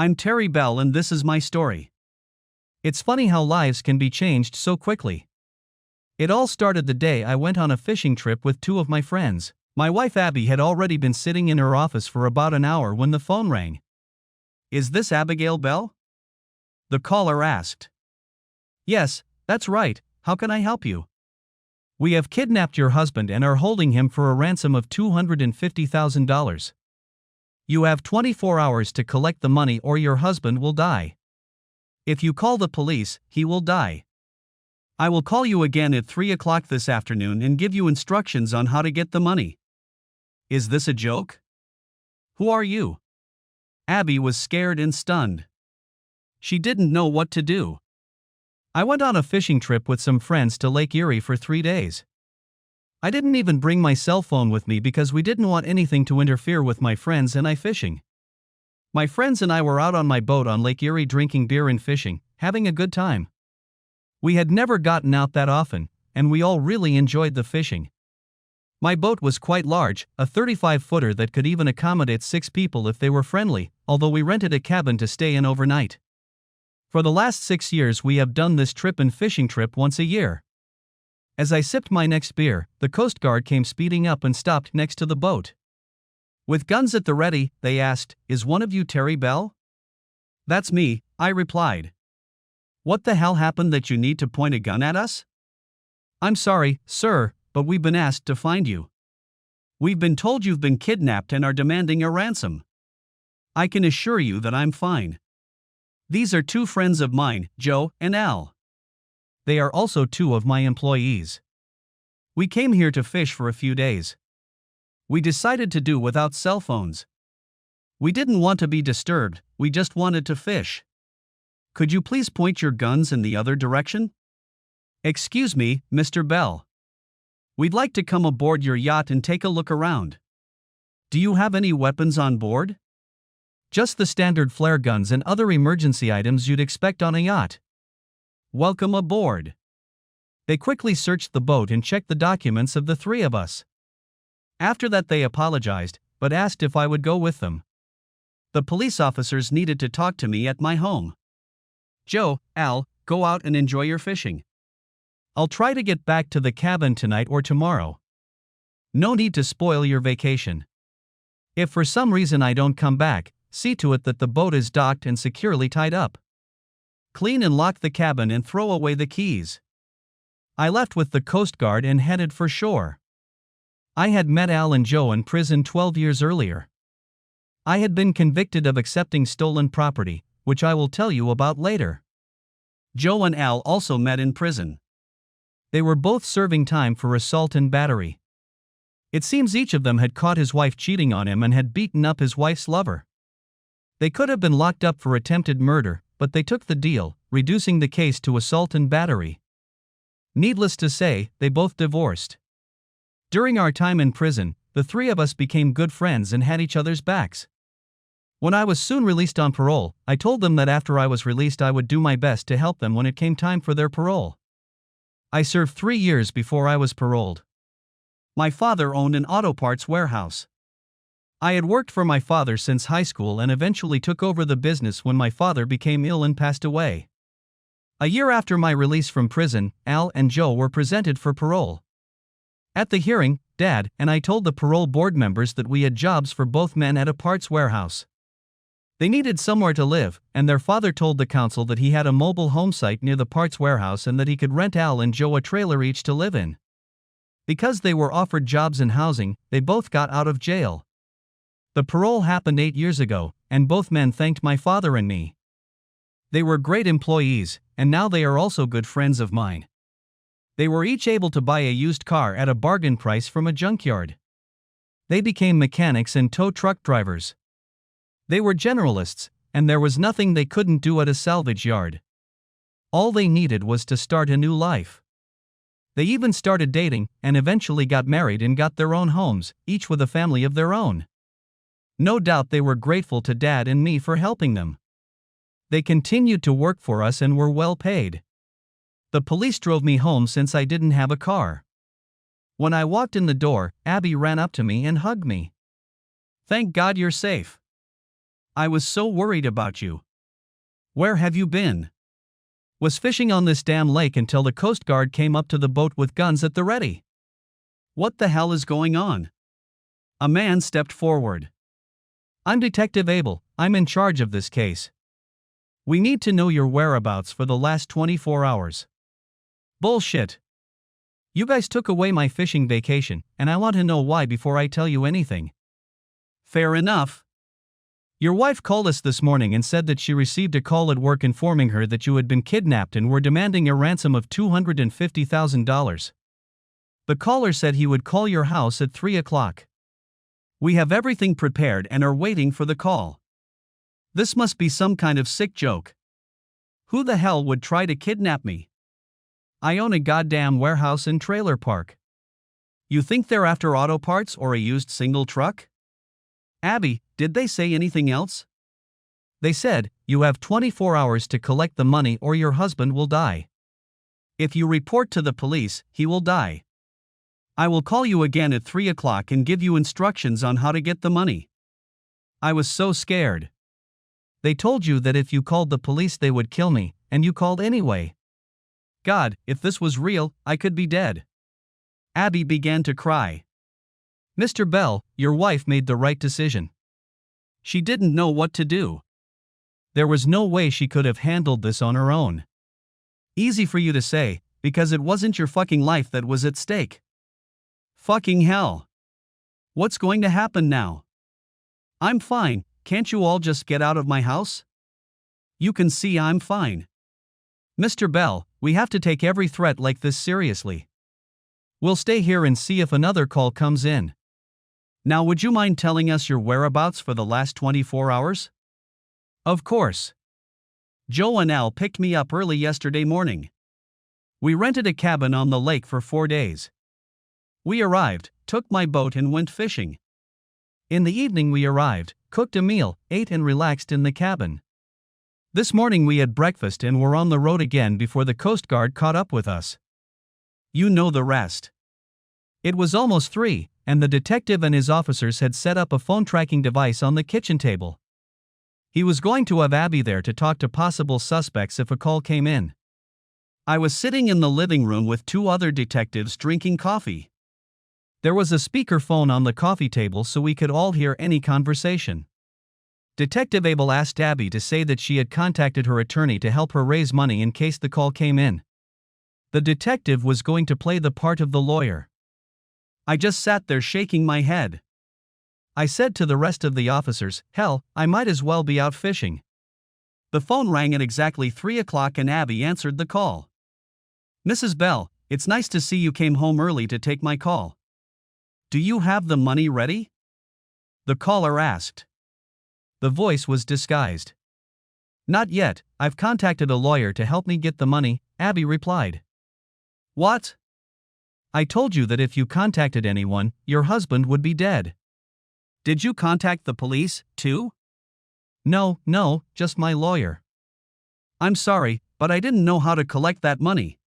I'm Terry Bell and this is my story. It's funny how lives can be changed so quickly. It all started the day I went on a fishing trip with two of my friends. My wife Abby had already been sitting in her office for about an hour when the phone rang. "Is this Abigail Bell?" the caller asked. "Yes, that's right, how can I help you?" "We have kidnapped your husband and are holding him for a ransom of $250,000. You have 24 hours to collect the money or your husband will die. If you call the police, he will die. I will call you again at 3 o'clock this afternoon and give you instructions on how to get the money." "Is this a joke? Who are you?" Abby was scared and stunned. She didn't know what to do. "I went on a fishing trip with some friends to Lake Erie for 3 days. I didn't even bring my cell phone with me because we didn't want anything to interfere with my friends and I fishing. My friends and I were out on my boat on Lake Erie drinking beer and fishing, having a good time. We had never gotten out that often, and we all really enjoyed the fishing. My boat was quite large, a 35-footer that could even accommodate 6 people if they were friendly, although we rented a cabin to stay in overnight. For the last 6 years we have done this trip and fishing trip once a year. As I sipped my next beer, the Coast Guard came speeding up and stopped next to the boat. With guns at the ready, they asked, "Is one of you Terry Bell?" "That's me," I replied. "What the hell happened that you need to point a gun at us?" "I'm sorry, sir, but we've been asked to find you. We've been told you've been kidnapped and are demanding a ransom." I can assure you that I'm fine. These are 2 friends of mine, Joe and Al. They are also 2 of my employees. We came here to fish for a few days. We decided to do without cell phones. We didn't want to be disturbed, we just wanted to fish. Could you please point your guns in the other direction?" "Excuse me, Mr. Bell. We'd like to come aboard your yacht and take a look around. Do you have any weapons on board?" "Just the standard flare guns and other emergency items you'd expect on a yacht." "Welcome aboard." They quickly searched the boat and checked the documents of the 3 of us. After that they apologized, but asked if I would go with them. The police officers needed to talk to me at my home. "Joe, Al, go out and enjoy your fishing. I'll try to get back to the cabin tonight or tomorrow. No need to spoil your vacation. If for some reason I don't come back, see to it that the boat is docked and securely tied up. Clean and lock the cabin and throw away the keys." I left with the Coast Guard and headed for shore. I had met Al and Joe in prison 12 years earlier. I had been convicted of accepting stolen property, which I will tell you about later. Joe and Al also met in prison. They were both serving time for assault and battery. It seems each of them had caught his wife cheating on him and had beaten up his wife's lover. They could have been locked up for attempted murder, but they took the deal, reducing the case to assault and battery. Needless to say, they both divorced. During our time in prison, the 3 of us became good friends and had each other's backs. When I was soon released on parole, I told them that after I was released I would do my best to help them when it came time for their parole. I served 3 years before I was paroled. My father owned an auto parts warehouse. I had worked for my father since high school and eventually took over the business when my father became ill and passed away. A year after my release from prison, Al and Joe were presented for parole. At the hearing, Dad and I told the parole board members that we had jobs for both men at a parts warehouse. They needed somewhere to live, and their father told the council that he had a mobile home site near the parts warehouse and that he could rent Al and Joe a trailer each to live in. Because they were offered jobs and housing, they both got out of jail. The parole happened 8 years ago, and both men thanked my father and me. They were great employees, and now they are also good friends of mine. They were each able to buy a used car at a bargain price from a junkyard. They became mechanics and tow truck drivers. They were generalists, and there was nothing they couldn't do at a salvage yard. All they needed was to start a new life. They even started dating, and eventually got married and got their own homes, each with a family of their own. No doubt they were grateful to Dad and me for helping them. They continued to work for us and were well paid. The police drove me home since I didn't have a car. When I walked in the door, Abby ran up to me and hugged me. "Thank God you're safe." I was so worried about you. Where have you been? Was fishing on this damn lake until the Coast Guard came up to the boat with guns at the ready. What the hell is going on? A man stepped forward. I'm Detective Abel, I'm in charge of this case. We need to know your whereabouts for the last 24 hours. Bullshit. You guys took away my fishing vacation, and I want to know why before I tell you anything. Fair enough. Your wife called us this morning and said that she received a call at work informing her that you had been kidnapped and were demanding a ransom of $250,000. The caller said he would call your house at 3 o'clock. We have everything prepared and are waiting for the call. This must be some kind of sick joke. Who the hell would try to kidnap me? I own a goddamn warehouse and trailer park. You think they're after auto parts or a used single truck? Abby, did they say anything else? They said, you have 24 hours to collect the money or your husband will die. If you report to the police, he will die. I will call you again at 3 o'clock and give you instructions on how to get the money. I was so scared. They told you that if you called the police they would kill me, and you called anyway. God, if this was real, I could be dead. Abby began to cry. Mr. Bell, your wife made the right decision. She didn't know what to do. There was no way she could have handled this on her own. Easy for you to say, because it wasn't your fucking life that was at stake. Fucking hell. What's going to happen now? I'm fine, can't you all just get out of my house? You can see I'm fine. Mr. Bell, we have to take every threat like this seriously. We'll stay here and see if another call comes in. Now would you mind telling us your whereabouts for the last 24 hours? Of course. Joe and Al picked me up early yesterday morning. We rented a cabin on the lake for 4 days. We arrived, took my boat and went fishing. In the evening we arrived, cooked a meal, ate and relaxed in the cabin. This morning we had breakfast and were on the road again before the Coast Guard caught up with us. You know the rest. It was almost 3, and the detective and his officers had set up a phone tracking device on the kitchen table. He was going to have Abby there to talk to possible suspects if a call came in. I was sitting in the living room with 2 other detectives drinking coffee. There was a speakerphone on the coffee table so we could all hear any conversation. Detective Abel asked Abby to say that she had contacted her attorney to help her raise money in case the call came in. The detective was going to play the part of the lawyer. I just sat there shaking my head. I said to the rest of the officers, hell, I might as well be out fishing. The phone rang at exactly 3 o'clock and Abby answered the call. Mrs. Bell, it's nice to see you came home early to take my call. Do you have the money ready? The caller asked. The voice was disguised. Not yet, I've contacted a lawyer to help me get the money, Abby replied. What? I told you that if you contacted anyone, your husband would be dead. Did you contact the police, too? No, just my lawyer. I'm sorry, but I didn't know how to collect that money.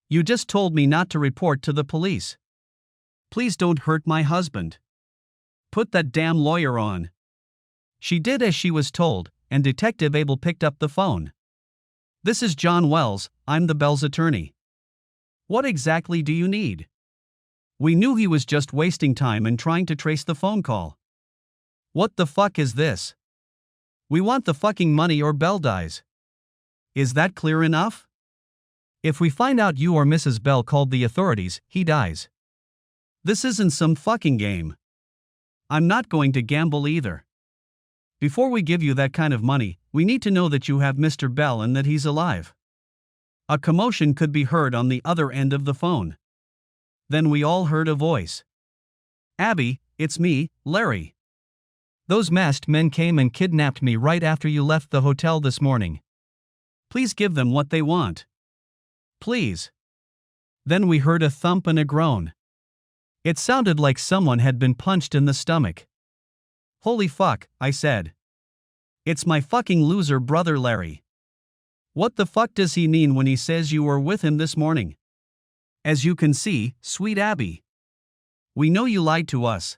You just told me not to report to the police. Please don't hurt my husband. Put that damn lawyer on. She did as she was told, and Detective Abel picked up the phone. This is John Wells, I'm the Bell's attorney. What exactly do you need? We knew he was just wasting time and trying to trace the phone call. What the fuck is this? We want the fucking money or Bell dies. Is that clear enough? If we find out you or Mrs. Bell called the authorities, he dies. This isn't some fucking game. I'm not going to gamble either. Before we give you that kind of money, we need to know that you have Mr. Bell and that he's alive. A commotion could be heard on the other end of the phone. Then we all heard a voice. Abby, it's me, Larry. Those masked men came and kidnapped me right after you left the hotel this morning. Please give them what they want. Please. Then we heard a thump and a groan. It sounded like someone had been punched in the stomach. Holy fuck, I said. It's my fucking loser brother Larry. What the fuck does he mean when he says you were with him this morning? As you can see, sweet Abby. We know you lied to us.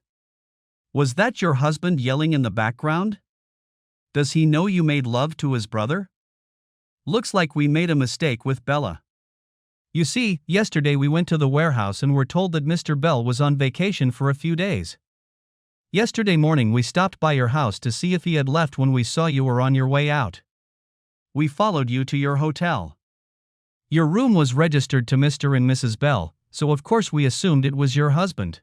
Was that your husband yelling in the background? Does he know you made love to his brother? Looks like we made a mistake with Bella. You see, yesterday we went to the warehouse and were told that Mr. Bell was on vacation for a few days. Yesterday morning we stopped by your house to see if he had left when we saw you were on your way out. We followed you to your hotel. Your room was registered to Mr. and Mrs. Bell, so of course we assumed it was your husband.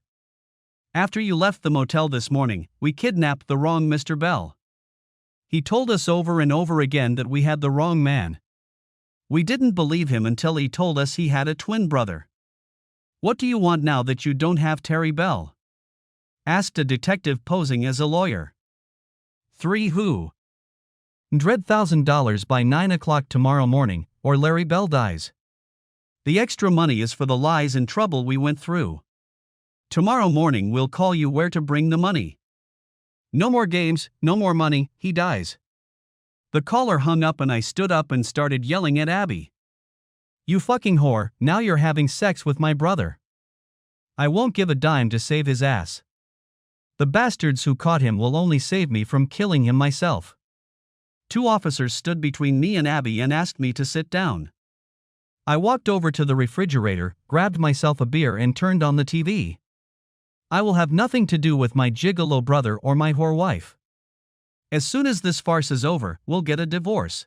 After you left the motel this morning, we kidnapped the wrong Mr. Bell. He told us over and over again that we had the wrong man. We didn't believe him until he told us he had a twin brother. What do you want now that you don't have Terry Bell? Asked a detective posing as a lawyer. 3 Who? Dread $1,000 by 9 o'clock tomorrow morning, or Larry Bell dies. The extra money is for the lies and trouble we went through. Tomorrow morning we'll call you where to bring the money. No more games, no more money, he dies. The caller hung up and I stood up and started yelling at Abby. You fucking whore, now you're having sex with my brother. I won't give a dime to save his ass. The bastards who caught him will only save me from killing him myself. 2 officers stood between me and Abby and asked me to sit down. I walked over to the refrigerator, grabbed myself a beer and turned on the TV. I will have nothing to do with my gigolo brother or my whore wife. As soon as this farce is over, we'll get a divorce.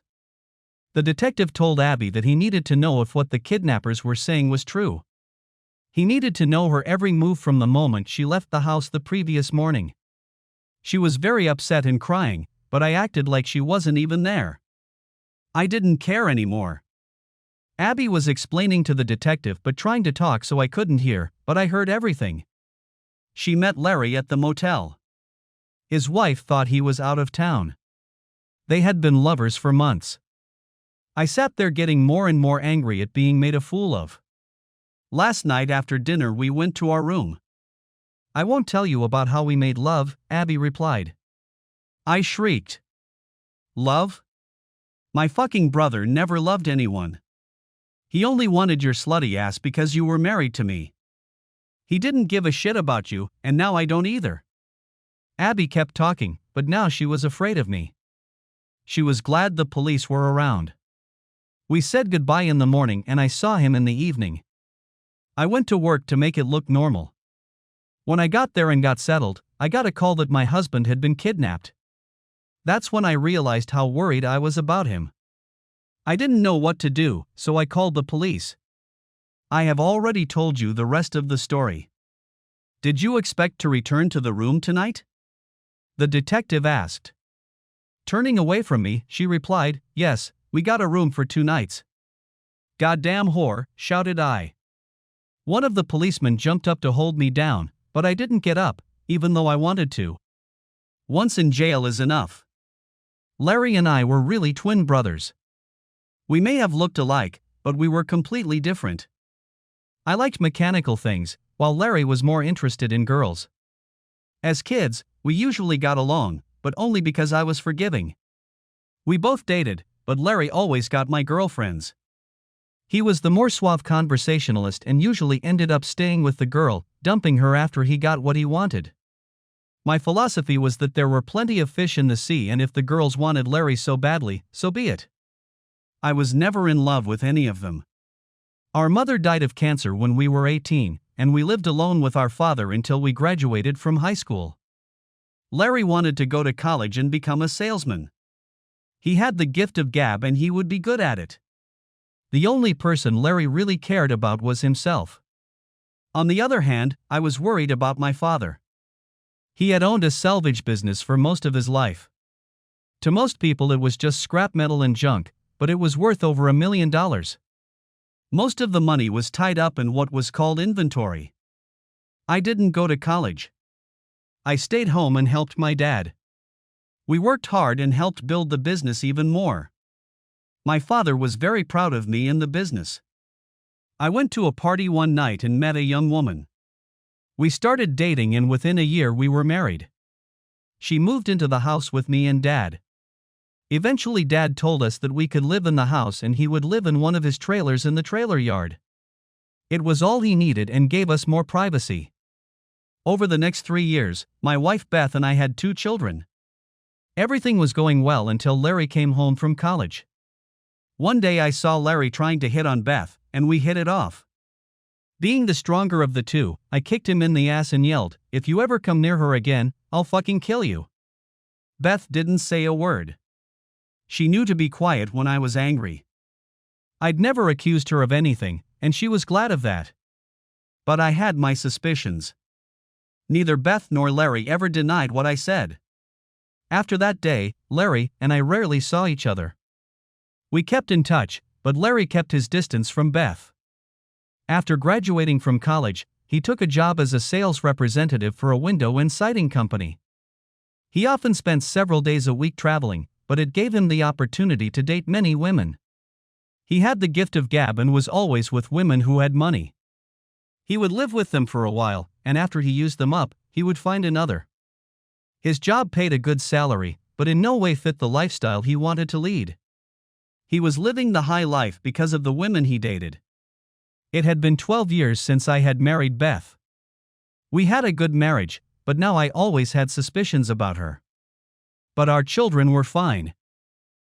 The detective told Abby that he needed to know if what the kidnappers were saying was true. He needed to know her every move from the moment she left the house the previous morning. She was very upset and crying, but I acted like she wasn't even there. I didn't care anymore. Abby was explaining to the detective but trying to talk so I couldn't hear, but I heard everything. She met Larry at the motel. His wife thought he was out of town. They had been lovers for months. I sat there getting more and more angry at being made a fool of. Last night after dinner we went to our room. I won't tell you about how we made love, Abby replied. I shrieked. Love? My fucking brother never loved anyone. He only wanted your slutty ass because you were married to me. He didn't give a shit about you, and now I don't either. Abby kept talking, but now she was afraid of me. She was glad the police were around. We said goodbye in the morning and I saw him in the evening. I went to work to make it look normal. When I got there and got settled, I got a call that my husband had been kidnapped. That's when I realized how worried I was about him. I didn't know what to do, so I called the police. I have already told you the rest of the story. Did you expect to return to the room tonight? The detective asked. Turning away from me, she replied, Yes, we got a room for 2 nights. Goddamn whore, shouted I. One of the policemen jumped up to hold me down, but I didn't get up, even though I wanted to. Once in jail is enough. Larry and I were really twin brothers. We may have looked alike, but we were completely different. I liked mechanical things, while Larry was more interested in girls. As kids, we usually got along, but only because I was forgiving. We both dated, but Larry always got my girlfriends. He was the more suave conversationalist and usually ended up staying with the girl, dumping her after he got what he wanted. My philosophy was that there were plenty of fish in the sea and if the girls wanted Larry so badly, so be it. I was never in love with any of them. Our mother died of cancer when we were 18, and we lived alone with our father until we graduated from high school. Larry wanted to go to college and become a salesman. He had the gift of gab and he would be good at it. The only person Larry really cared about was himself. On the other hand, I was worried about my father. He had owned a salvage business for most of his life. To most people it was just scrap metal and junk, but it was worth over $1 million. Most of the money was tied up in what was called inventory. I didn't go to college. I stayed home and helped my dad. We worked hard and helped build the business even more. My father was very proud of me in the business. I went to a party one night and met a young woman. We started dating and within a year we were married. She moved into the house with me and Dad. Eventually Dad told us that we could live in the house and he would live in one of his trailers in the trailer yard. It was all he needed and gave us more privacy. Over the next 3 years, my wife Beth and I had 2 children. Everything was going well until Larry came home from college. One day I saw Larry trying to hit on Beth, and we hit it off. Being the stronger of the two, I kicked him in the ass and yelled, "If you ever come near her again, I'll fucking kill you." Beth didn't say a word. She knew to be quiet when I was angry. I'd never accused her of anything, and she was glad of that. But I had my suspicions. Neither Beth nor Larry ever denied what I said. After that day, Larry and I rarely saw each other. We kept in touch, but Larry kept his distance from Beth. After graduating from college, he took a job as a sales representative for a window and siding company. He often spent several days a week traveling, but it gave him the opportunity to date many women. He had the gift of gab and was always with women who had money. He would live with them for a while, and after he used them up, he would find another. His job paid a good salary, but in no way fit the lifestyle he wanted to lead. He was living the high life because of the women he dated. It had been 12 years since I had married Beth. We had a good marriage, but now I always had suspicions about her. But our children were fine.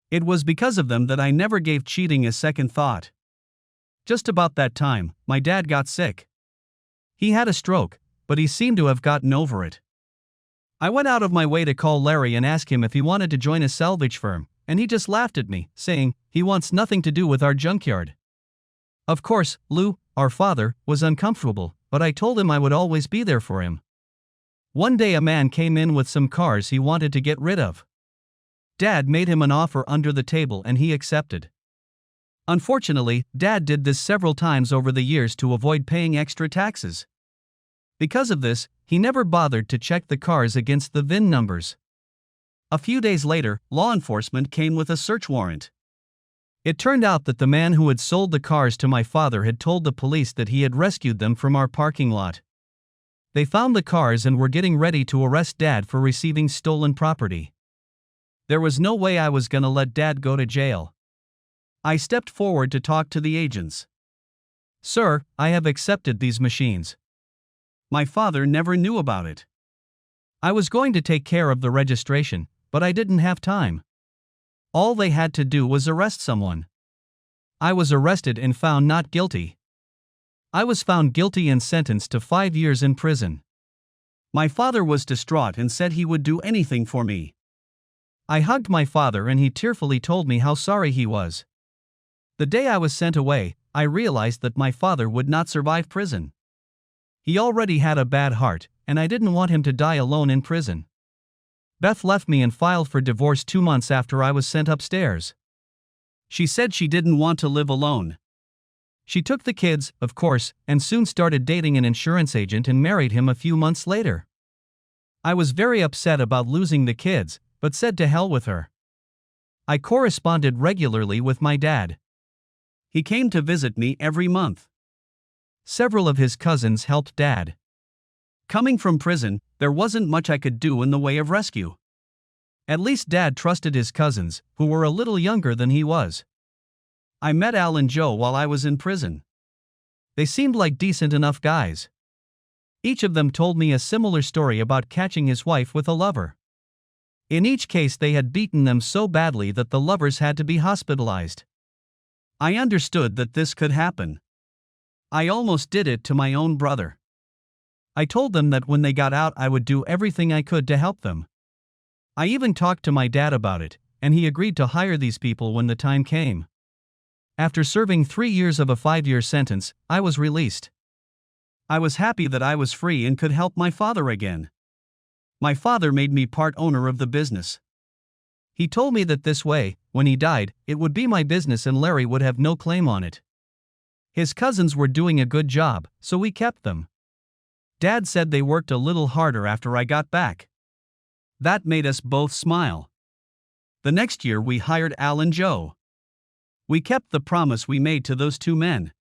It was because of them that I never gave cheating a second thought. Just about that time, my dad got sick. He had a stroke, but he seemed to have gotten over it. I went out of my way to call Larry and ask him if he wanted to join a salvage firm, and he just laughed at me, saying, "He wants nothing to do with our junkyard." Of course, Lou, our father, was uncomfortable, but I told him I would always be there for him. One day a man came in with some cars he wanted to get rid of. Dad made him an offer under the table and he accepted. Unfortunately, Dad did this several times over the years to avoid paying extra taxes. Because of this, he never bothered to check the cars against the VIN numbers. A few days later, law enforcement came with a search warrant. It turned out that the man who had sold the cars to my father had told the police that he had rescued them from our parking lot. They found the cars and were getting ready to arrest Dad for receiving stolen property. There was no way I was gonna let Dad go to jail. I stepped forward to talk to the agents. "Sir, I have accepted these machines. My father never knew about it. I was going to take care of the registration, but I didn't have time. All they had to do was arrest someone. I was arrested and found not guilty. I was found guilty and sentenced to 5 years in prison. My father was distraught and said he would do anything for me. I hugged my father and he tearfully told me how sorry he was. The day I was sent away, I realized that my father would not survive prison. He already had a bad heart, and I didn't want him to die alone in prison. Beth left me and filed for divorce 2 months after I was sent upstairs. She said she didn't want to live alone. She took the kids, of course, and soon started dating an insurance agent and married him a few months later. I was very upset about losing the kids, but said to hell with her. I corresponded regularly with my dad. He came to visit me every month. Several of his cousins helped Dad. Coming from prison, there wasn't much I could do in the way of rescue. At least Dad trusted his cousins, who were a little younger than he was. I met Al and Joe while I was in prison. They seemed like decent enough guys. Each of them told me a similar story about catching his wife with a lover. In each case they had beaten them so badly that the lovers had to be hospitalized. I understood that this could happen. I almost did it to my own brother. I told them that when they got out I would do everything I could to help them. I even talked to my dad about it, and he agreed to hire these people when the time came. After serving 3 years of a 5-year sentence, I was released. I was happy that I was free and could help my father again. My father made me part owner of the business. He told me that this way, when he died, it would be my business and Larry would have no claim on it. His cousins were doing a good job, so we kept them. Dad said they worked a little harder after I got back. That made us both smile. The next year we hired Al and Joe. We kept the promise we made to those 2 men.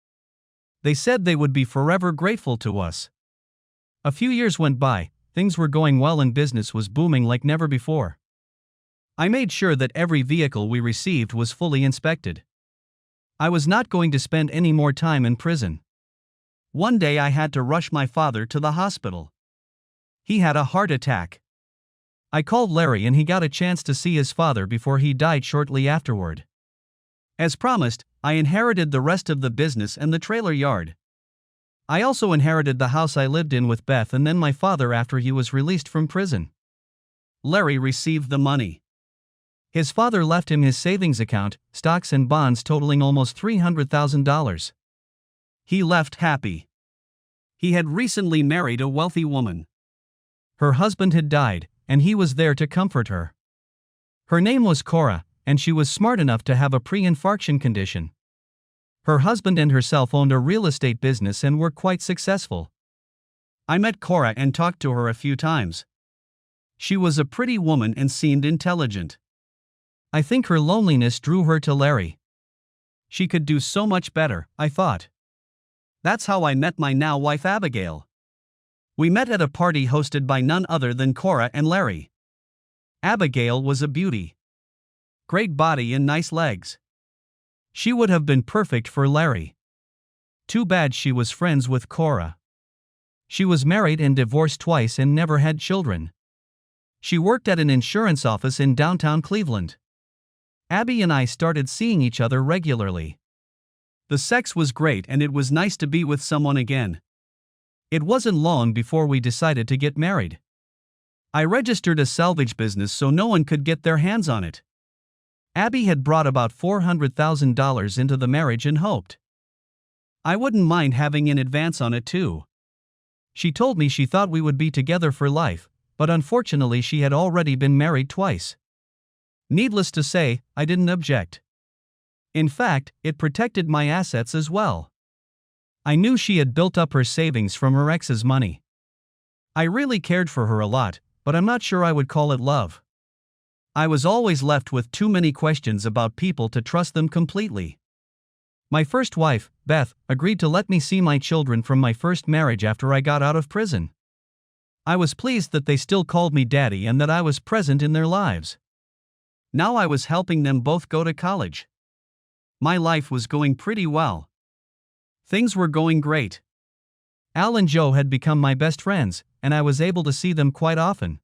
They said they would be forever grateful to us. A few years went by, things were going well and business was booming like never before. I made sure that every vehicle we received was fully inspected. I was not going to spend any more time in prison. One day I had to rush my father to the hospital. He had a heart attack. I called Larry and he got a chance to see his father before he died shortly afterward. As promised, I inherited the rest of the business and the trailer yard. I also inherited the house I lived in with Beth and then my father after he was released from prison. Larry received the money. His father left him his savings account, stocks and bonds totaling almost $300,000. He left happy. He had recently married a wealthy woman. Her husband had died, and he was there to comfort her. Her name was Cora, and she was smart enough to have a pre-infarction condition. Her husband and herself owned a real estate business and were quite successful. I met Cora and talked to her a few times. She was a pretty woman and seemed intelligent. I think her loneliness drew her to Larry. She could do so much better, I thought. That's how I met my now wife Abigail. We met at a party hosted by none other than Cora and Larry. Abigail was a beauty. Great body and nice legs. She would have been perfect for Larry. Too bad she was friends with Cora. She was married and divorced twice and never had children. She worked at an insurance office in downtown Cleveland. Abby and I started seeing each other regularly. The sex was great and it was nice to be with someone again. It wasn't long before we decided to get married. I registered a salvage business so no one could get their hands on it. Abby had brought about $400,000 into the marriage and hoped I wouldn't mind having an advance on it too. She told me she thought we would be together for life, but unfortunately she had already been married twice. Needless to say, I didn't object. In fact, it protected my assets as well. I knew she had built up her savings from her ex's money. I really cared for her a lot, but I'm not sure I would call it love. I was always left with too many questions about people to trust them completely. My first wife, Beth, agreed to let me see my children from my first marriage after I got out of prison. I was pleased that they still called me daddy and that I was present in their lives. Now I was helping them both go to college. My life was going pretty well. Things were going great. Al and Joe had become my best friends, and I was able to see them quite often.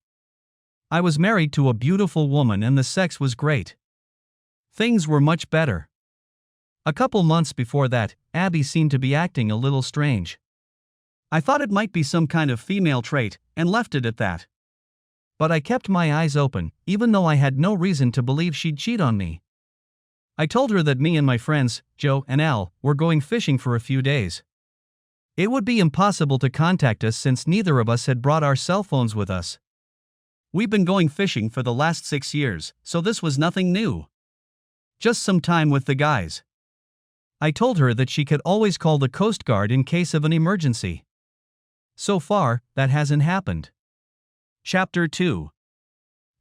I was married to a beautiful woman and the sex was great. Things were much better. A couple months before that, Abby seemed to be acting a little strange. I thought it might be some kind of female trait, and left it at that. But I kept my eyes open, even though I had no reason to believe she'd cheat on me. I told her that me and my friends, Joe and Al, were going fishing for a few days. It would be impossible to contact us since neither of us had brought our cell phones with us. We've been going fishing for the last 6 years, so this was nothing new. Just some time with the guys. I told her that she could always call the Coast Guard in case of an emergency. So far, that hasn't happened. Chapter 2.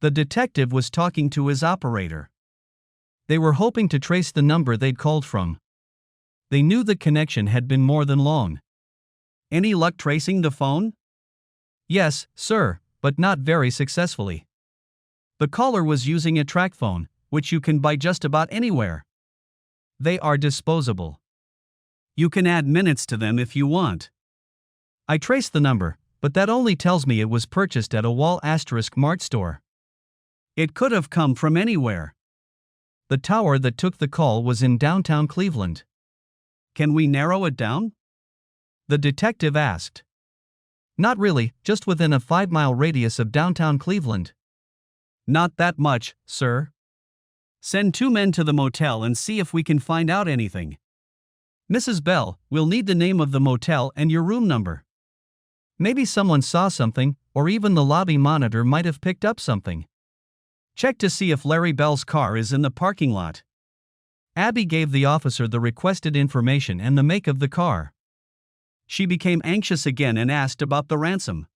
The detective was talking to his operator. They were hoping to trace the number they'd called from. They knew the connection had been more than long. Any luck tracing the phone? Yes, sir, but not very successfully. The caller was using a track phone, which you can buy just about anywhere. They are disposable. You can add minutes to them if you want. I traced the number, but that only tells me it was purchased at a Wal-Mart store. It could have come from anywhere. The tower that took the call was in downtown Cleveland. Can we narrow it down? The detective asked. Not really, just within a 5-mile radius of downtown Cleveland. Not that much, sir. Send 2 men to the motel and see if we can find out anything. Mrs. Bell, we'll need the name of the motel and your room number. Maybe someone saw something, or even the lobby monitor might have picked up something. Check to see if Larry Bell's car is in the parking lot. Abby gave the officer the requested information and the make of the car. She became anxious again and asked about the ransom.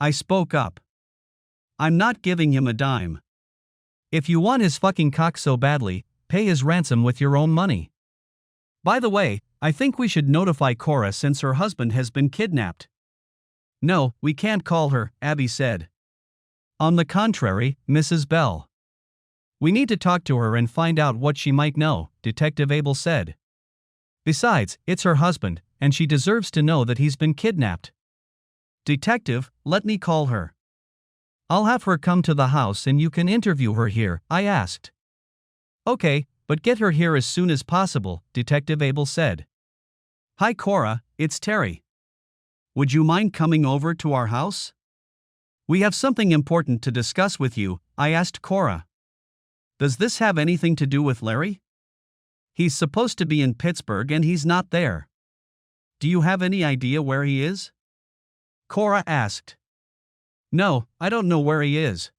I spoke up. I'm not giving him a dime. If you want his fucking cock so badly, pay his ransom with your own money. By the way, I think we should notify Cora since her husband has been kidnapped. No, we can't call her, Abby said. On the contrary, Mrs. Bell. We need to talk to her and find out what she might know, Detective Abel said. Besides, it's her husband, and she deserves to know that he's been kidnapped. Detective, let me call her. I'll have her come to the house and you can interview her here, I asked. Okay, but get her here as soon as possible, Detective Abel said. Hi Cora, it's Terry. Would you mind coming over to our house? We have something important to discuss with you, I asked Cora. Does this have anything to do with Larry? He's supposed to be in Pittsburgh and he's not there. Do you have any idea where he is? Cora asked. No, I don't know where he is.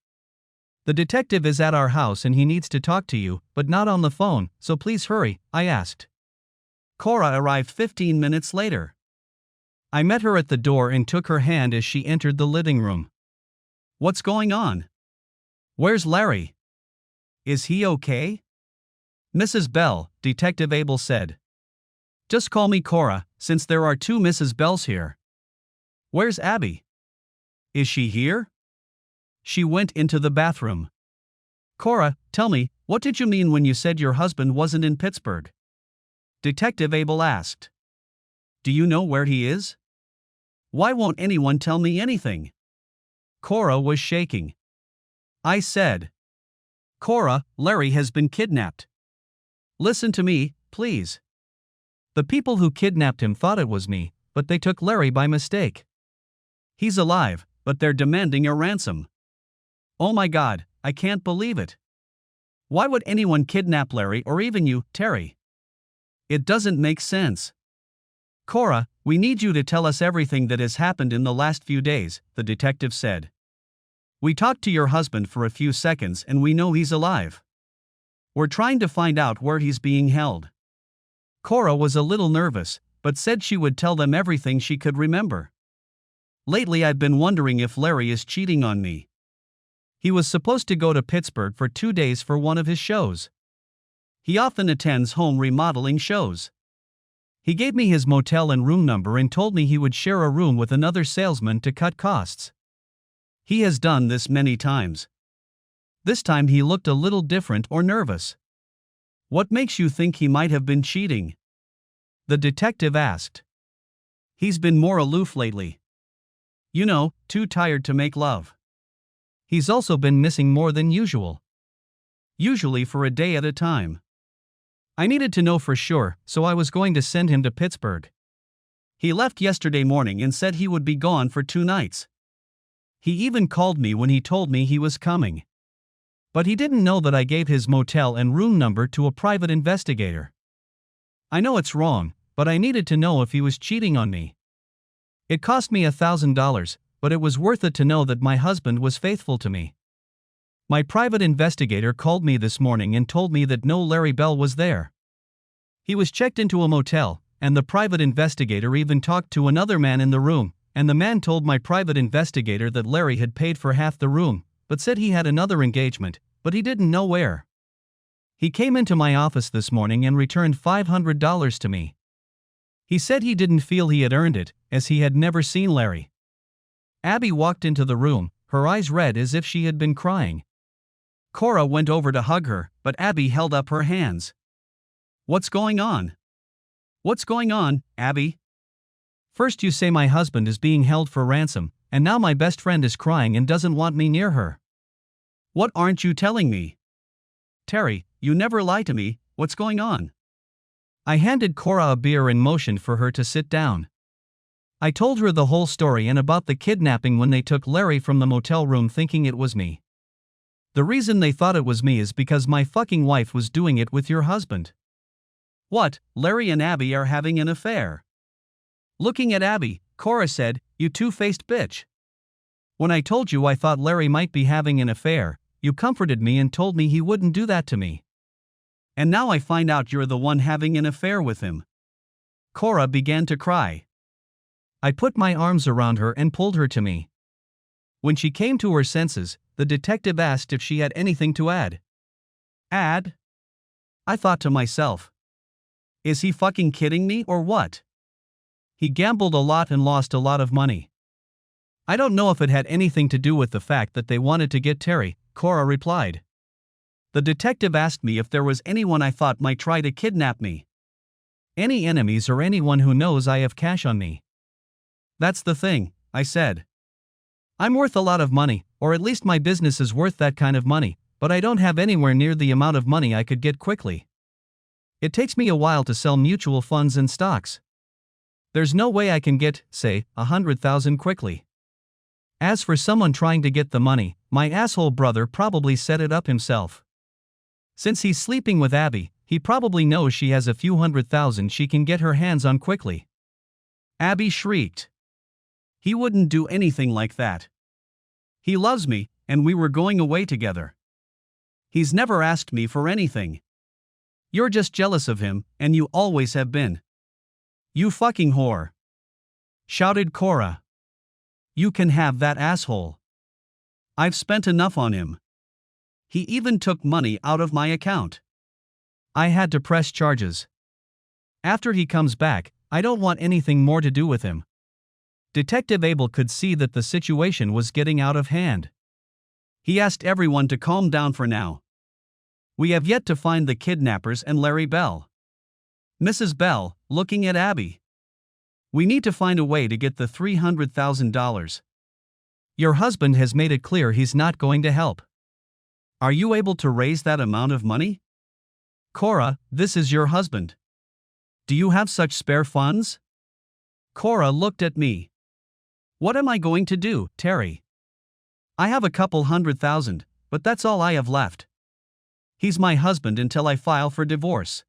The detective is at our house and he needs to talk to you, but not on the phone, so please hurry, I asked. Cora arrived 15 minutes later. I met her at the door and took her hand as she entered the living room. What's going on? Where's Larry? Is he okay? Mrs. Bell, Detective Abel said. Just call me Cora, since there are two Mrs. Bells here. Where's Abby? Is she here? She went into the bathroom. Cora, tell me, what did you mean when you said your husband wasn't in Pittsburgh? Detective Abel asked. Do you know where he is? Why won't anyone tell me anything? Cora was shaking. I said. Cora, Larry has been kidnapped. Listen to me, please. The people who kidnapped him thought it was me, but they took Larry by mistake. He's alive, but they're demanding a ransom. Oh my God, I can't believe it. Why would anyone kidnap Larry or even you, Terry? It doesn't make sense. Cora, we need you to tell us everything that has happened in the last few days, the detective said. We talked to your husband for a few seconds and we know he's alive. We're trying to find out where he's being held. Cora was a little nervous, but said she would tell them everything she could remember. Lately I've been wondering if Larry is cheating on me. He was supposed to go to Pittsburgh for 2 days for one of his shows. He often attends home remodeling shows. He gave me his motel and room number and told me he would share a room with another salesman to cut costs. He has done this many times. This time he looked a little different or nervous. What makes you think he might have been cheating? The detective asked. He's been more aloof lately. You know, too tired to make love. He's also been missing more than usual. Usually for a day at a time. I needed to know for sure, so I was going to send him to Pittsburgh. He left yesterday morning and said he would be gone for 2 nights. He even called me when he told me he was coming. But he didn't know that I gave his motel and room number to a private investigator. I know it's wrong, but I needed to know if he was cheating on me. It cost me $1,000, but it was worth it to know that my husband was faithful to me. My private investigator called me this morning and told me that no Larry Bell was there. He was checked into a motel, and the private investigator even talked to another man in the room, and the man told my private investigator that Larry had paid for half the room, but said he had another engagement, but he didn't know where. He came into my office this morning and returned $500 to me. He said he didn't feel he had earned it, as he had never seen Larry. Abby walked into the room, her eyes red as if she had been crying. Cora went over to hug her, but Abby held up her hands. What's going on? What's going on, Abby? First you say my husband is being held for ransom, and now my best friend is crying and doesn't want me near her. What aren't you telling me? Terry, you never lie to me, what's going on? I handed Cora a beer and motioned for her to sit down. I told her the whole story and about the kidnapping when they took Larry from the motel room thinking it was me. The reason they thought it was me is because my fucking wife was doing it with your husband. What, Larry and Abby are having an affair? Looking at Abby, Cora said, you two-faced bitch. When I told you I thought Larry might be having an affair, you comforted me and told me he wouldn't do that to me. And now I find out you're the one having an affair with him. Cora began to cry. I put my arms around her and pulled her to me. When she came to her senses, the detective asked if she had anything to add. Add? I thought to myself. Is he fucking kidding me or what? He gambled a lot and lost a lot of money. I don't know if it had anything to do with the fact that they wanted to get Terry, Cora replied. The detective asked me if there was anyone I thought might try to kidnap me. Any enemies or anyone who knows I have cash on me. That's the thing, I said. I'm worth a lot of money, or at least my business is worth that kind of money, but I don't have anywhere near the amount of money I could get quickly. It takes me a while to sell mutual funds and stocks. There's no way I can get, say, 100,000 quickly. As for someone trying to get the money, my asshole brother probably set it up himself. Since he's sleeping with Abby, he probably knows she has a few 100,000 she can get her hands on quickly. Abby shrieked. He wouldn't do anything like that. He loves me, and we were going away together. He's never asked me for anything. You're just jealous of him, and you always have been. You fucking whore! Shouted Cora. You can have that asshole. I've spent enough on him. He even took money out of my account. I had to press charges. After he comes back, I don't want anything more to do with him. Detective Abel could see that the situation was getting out of hand. He asked everyone to calm down for now. We have yet to find the kidnappers and Larry Bell. Mrs. Bell, looking at Abby. We need to find a way to get the $300,000. Your husband has made it clear he's not going to help. Are you able to raise that amount of money? Cora, this is your husband. Do you have such spare funds? Cora looked at me. What am I going to do, Terry? I have a couple 100,000, but that's all I have left. He's my husband until I file for divorce.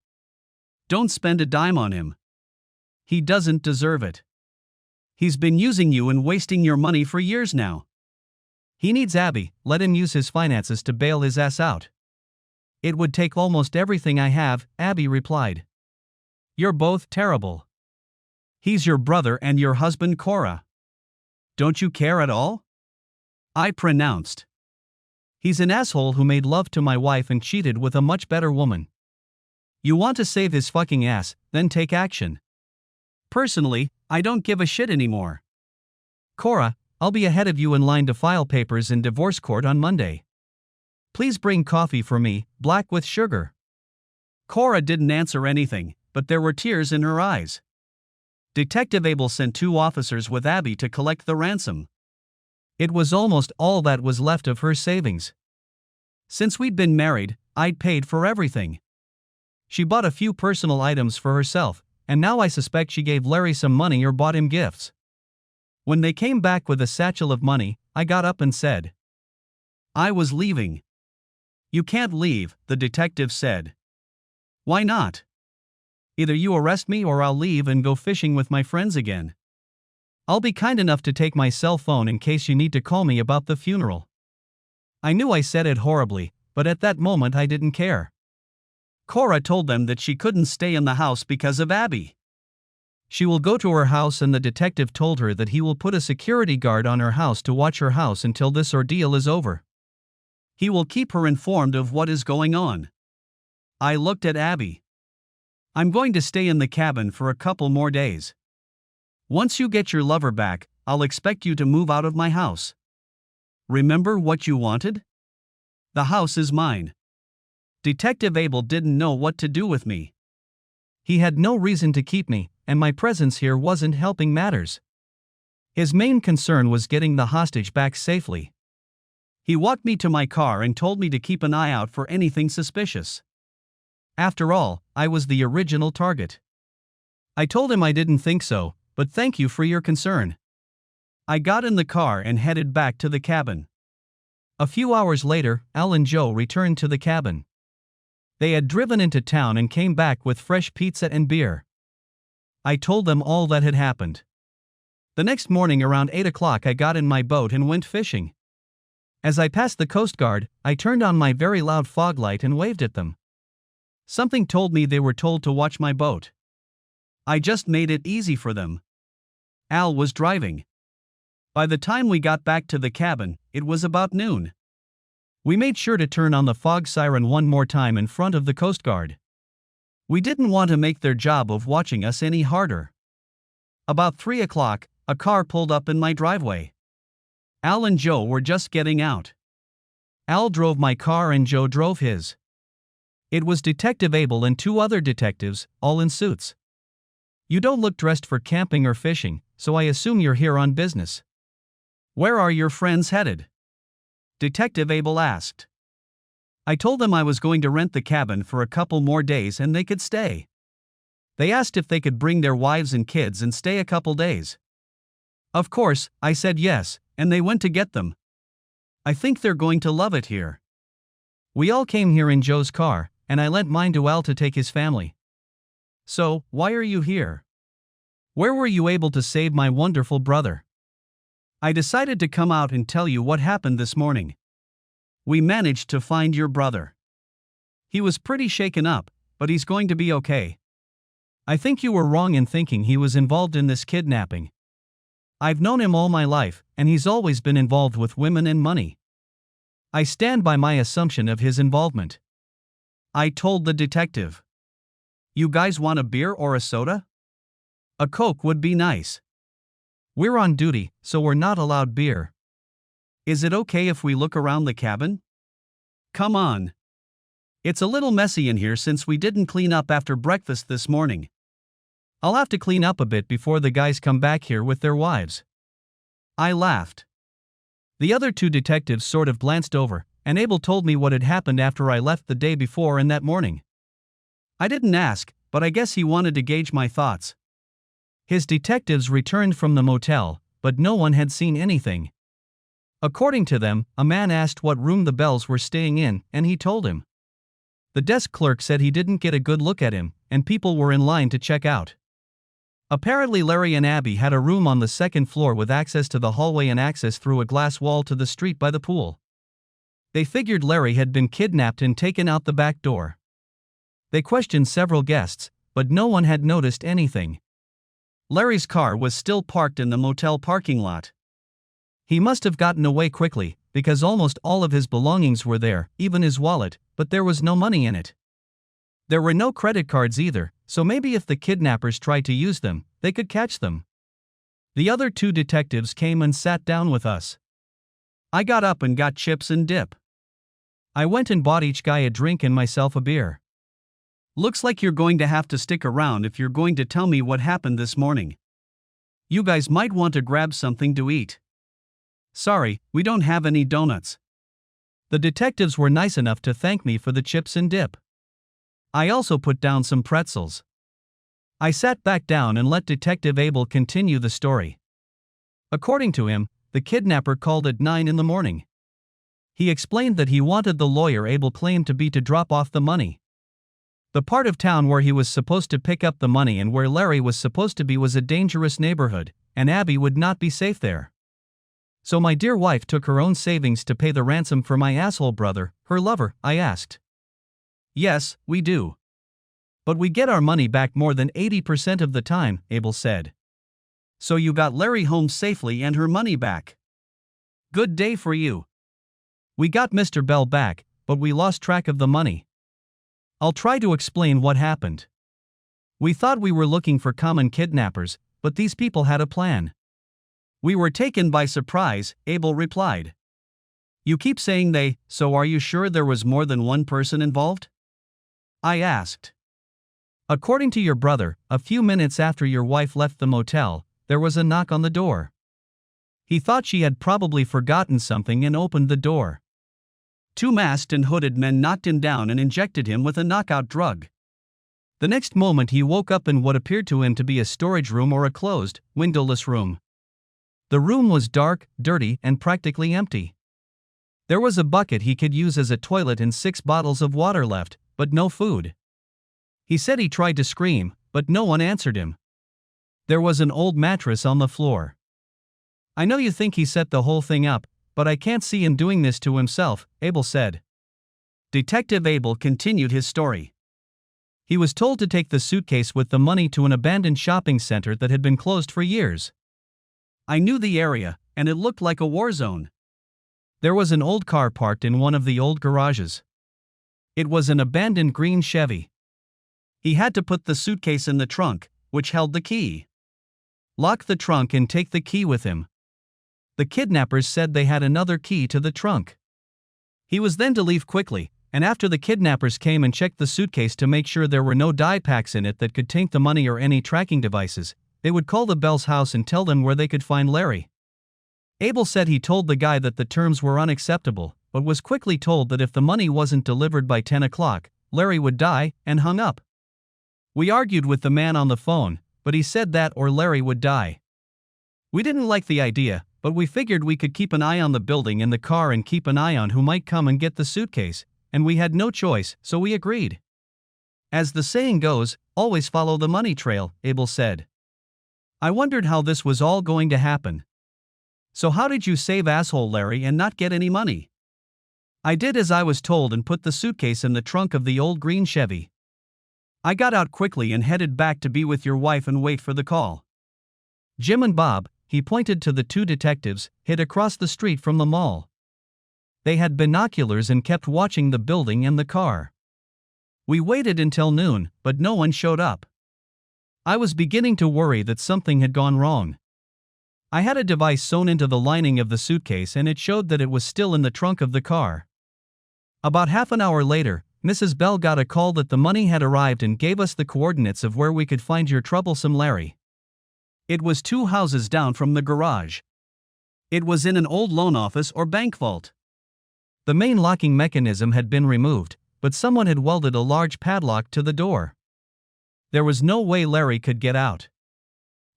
Don't spend a dime on him. He doesn't deserve it. He's been using you and wasting your money for years now. He needs Abby, let him use his finances to bail his ass out. It would take almost everything I have, Abby replied. You're both terrible. He's your brother and your husband, Cora. Don't you care at all? I pronounced. He's an asshole who made love to my wife and cheated with a much better woman. You want to save his fucking ass, then take action. Personally, I don't give a shit anymore. Cora, I'll be ahead of you in line to file papers in divorce court on Monday. Please bring coffee for me, black with sugar. Cora didn't answer anything, but there were tears in her eyes. Detective Abel sent 2 officers with Abby to collect the ransom. It was almost all that was left of her savings. Since we'd been married, I'd paid for everything. She bought a few personal items for herself, and now I suspect she gave Larry some money or bought him gifts. When they came back with a satchel of money, I got up and said, I was leaving. You can't leave, the detective said. Why not? Either you arrest me or I'll leave and go fishing with my friends again. I'll be kind enough to take my cell phone in case you need to call me about the funeral. I knew I said it horribly, but at that moment I didn't care. Cora told them that she couldn't stay in the house because of Abby. She will go to her house, and the detective told her that he will put a security guard on her house to watch her house until this ordeal is over. He will keep her informed of what is going on. I looked at Abby. I'm going to stay in the cabin for a couple more days. Once you get your lover back, I'll expect you to move out of my house. Remember what you wanted? The house is mine. Detective Abel didn't know what to do with me. He had no reason to keep me, and my presence here wasn't helping matters. His main concern was getting the hostage back safely. He walked me to my car and told me to keep an eye out for anything suspicious. After all, I was the original target. I told him I didn't think so, but thank you for your concern. I got in the car and headed back to the cabin. A few hours later, Al and Joe returned to the cabin. They had driven into town and came back with fresh pizza and beer. I told them all that had happened. The next morning around 8 o'clock I got in my boat and went fishing. As I passed the Coast Guard, I turned on my very loud fog light and waved at them. Something told me they were told to watch my boat. I just made it easy for them. Al was driving. By the time we got back to the cabin, it was about noon. We made sure to turn on the fog siren one more time in front of the Coast Guard. We didn't want to make their job of watching us any harder. About 3 o'clock, a car pulled up in my driveway. Al and Joe were just getting out. Al drove my car and Joe drove his. It was Detective Abel and 2 other detectives, all in suits. You don't look dressed for camping or fishing, so I assume you're here on business. Where are your friends headed? Detective Abel asked. I told them I was going to rent the cabin for a couple more days and they could stay. They asked if they could bring their wives and kids and stay a couple days. Of course, I said yes, and they went to get them. I think they're going to love it here. We all came here in Joe's car, and I lent mine to Al to take his family. So, why are you here? Where were you able to save my wonderful brother? I decided to come out and tell you what happened this morning. We managed to find your brother. He was pretty shaken up, but he's going to be okay. I think you were wrong in thinking he was involved in this kidnapping. I've known him all my life, and he's always been involved with women and money. I stand by my assumption of his involvement. I told the detective. You guys want a beer or a soda? A Coke would be nice. We're on duty, so we're not allowed beer. Is it okay if we look around the cabin? Come on. It's a little messy in here since we didn't clean up after breakfast this morning. I'll have to clean up a bit before the guys come back here with their wives. I laughed. The other two detectives sort of glanced over, and Abel told me what had happened after I left the day before and that morning. I didn't ask, but I guess he wanted to gauge my thoughts. His detectives returned from the motel, but no one had seen anything. According to them, a man asked what room the Bells were staying in, and he told him. The desk clerk said he didn't get a good look at him, and people were in line to check out. Apparently Larry and Abby had a room on the second floor with access to the hallway and access through a glass wall to the street by the pool. They figured Larry had been kidnapped and taken out the back door. They questioned several guests, but no one had noticed anything. Larry's car was still parked in the motel parking lot. He must have gotten away quickly, because almost all of his belongings were there, even his wallet, but there was no money in it. There were no credit cards either, so maybe if the kidnappers tried to use them, they could catch them. The other two detectives came and sat down with us. I got up and got chips and dip. I went and bought each guy a drink and myself a beer. Looks like you're going to have to stick around if you're going to tell me what happened this morning. You guys might want to grab something to eat. Sorry, we don't have any donuts. The detectives were nice enough to thank me for the chips and dip. I also put down some pretzels. I sat back down and let Detective Abel continue the story. According to him, the kidnapper called at 9 in the morning. He explained that he wanted the lawyer Abel claimed to be to drop off the money. The part of town where he was supposed to pick up the money and where Larry was supposed to be was a dangerous neighborhood, and Abby would not be safe there. So my dear wife took her own savings to pay the ransom for my asshole brother, her lover, I asked. Yes, we do. But we get our money back more than 80% of the time, Abel said. So you got Larry home safely and her money back. Good day for you. We got Mr. Bell back, but we lost track of the money. I'll try to explain what happened. We thought we were looking for common kidnappers, but these people had a plan. We were taken by surprise, Abel replied. You keep saying they, so are you sure there was more than one person involved? I asked. According to your brother, a few minutes after your wife left the motel, there was a knock on the door. He thought she had probably forgotten something and opened the door. Two masked and hooded men knocked him down and injected him with a knockout drug. The next moment he woke up in what appeared to him to be a storage room or a closed, windowless room. The room was dark, dirty, and practically empty. There was a bucket he could use as a toilet and 6 bottles of water left, but no food. He said he tried to scream, but no one answered him. There was an old mattress on the floor. I know you think he set the whole thing up, but I can't see him doing this to himself, Abel said. Detective Abel continued his story. He was told to take the suitcase with the money to an abandoned shopping center that had been closed for years. I knew the area, and it looked like a war zone. There was an old car parked in one of the old garages. It was an abandoned green Chevy. He had to put the suitcase in the trunk, which held the key. Lock the trunk and take the key with him. The kidnappers said they had another key to the trunk. He was then to leave quickly, and after the kidnappers came and checked the suitcase to make sure there were no dye packs in it that could taint the money or any tracking devices, they would call the Bell's house and tell them where they could find Larry. Abel said he told the guy that the terms were unacceptable, but was quickly told that if the money wasn't delivered by 10 o'clock, Larry would die, and hung up. We argued with the man on the phone, but he said that or Larry would die. We didn't like the idea, but we figured we could keep an eye on the building and the car and keep an eye on who might come and get the suitcase, and we had no choice, so we agreed. As the saying goes, always follow the money trail, Abel said. I wondered how this was all going to happen. So how did you save asshole Larry and not get any money? I did as I was told and put the suitcase in the trunk of the old green Chevy. I got out quickly and headed back to be with your wife and wait for the call. Jim and Bob, he pointed to the two detectives, hid across the street from the mall. They had binoculars and kept watching the building and the car. We waited until noon, but no one showed up. I was beginning to worry that something had gone wrong. I had a device sewn into the lining of the suitcase and it showed that it was still in the trunk of the car. About half an hour later, Mrs. Bell got a call that the money had arrived and gave us the coordinates of where we could find your troublesome Larry. It was 2 houses down from the garage. It was in an old loan office or bank vault. The main locking mechanism had been removed, but someone had welded a large padlock to the door. There was no way Larry could get out.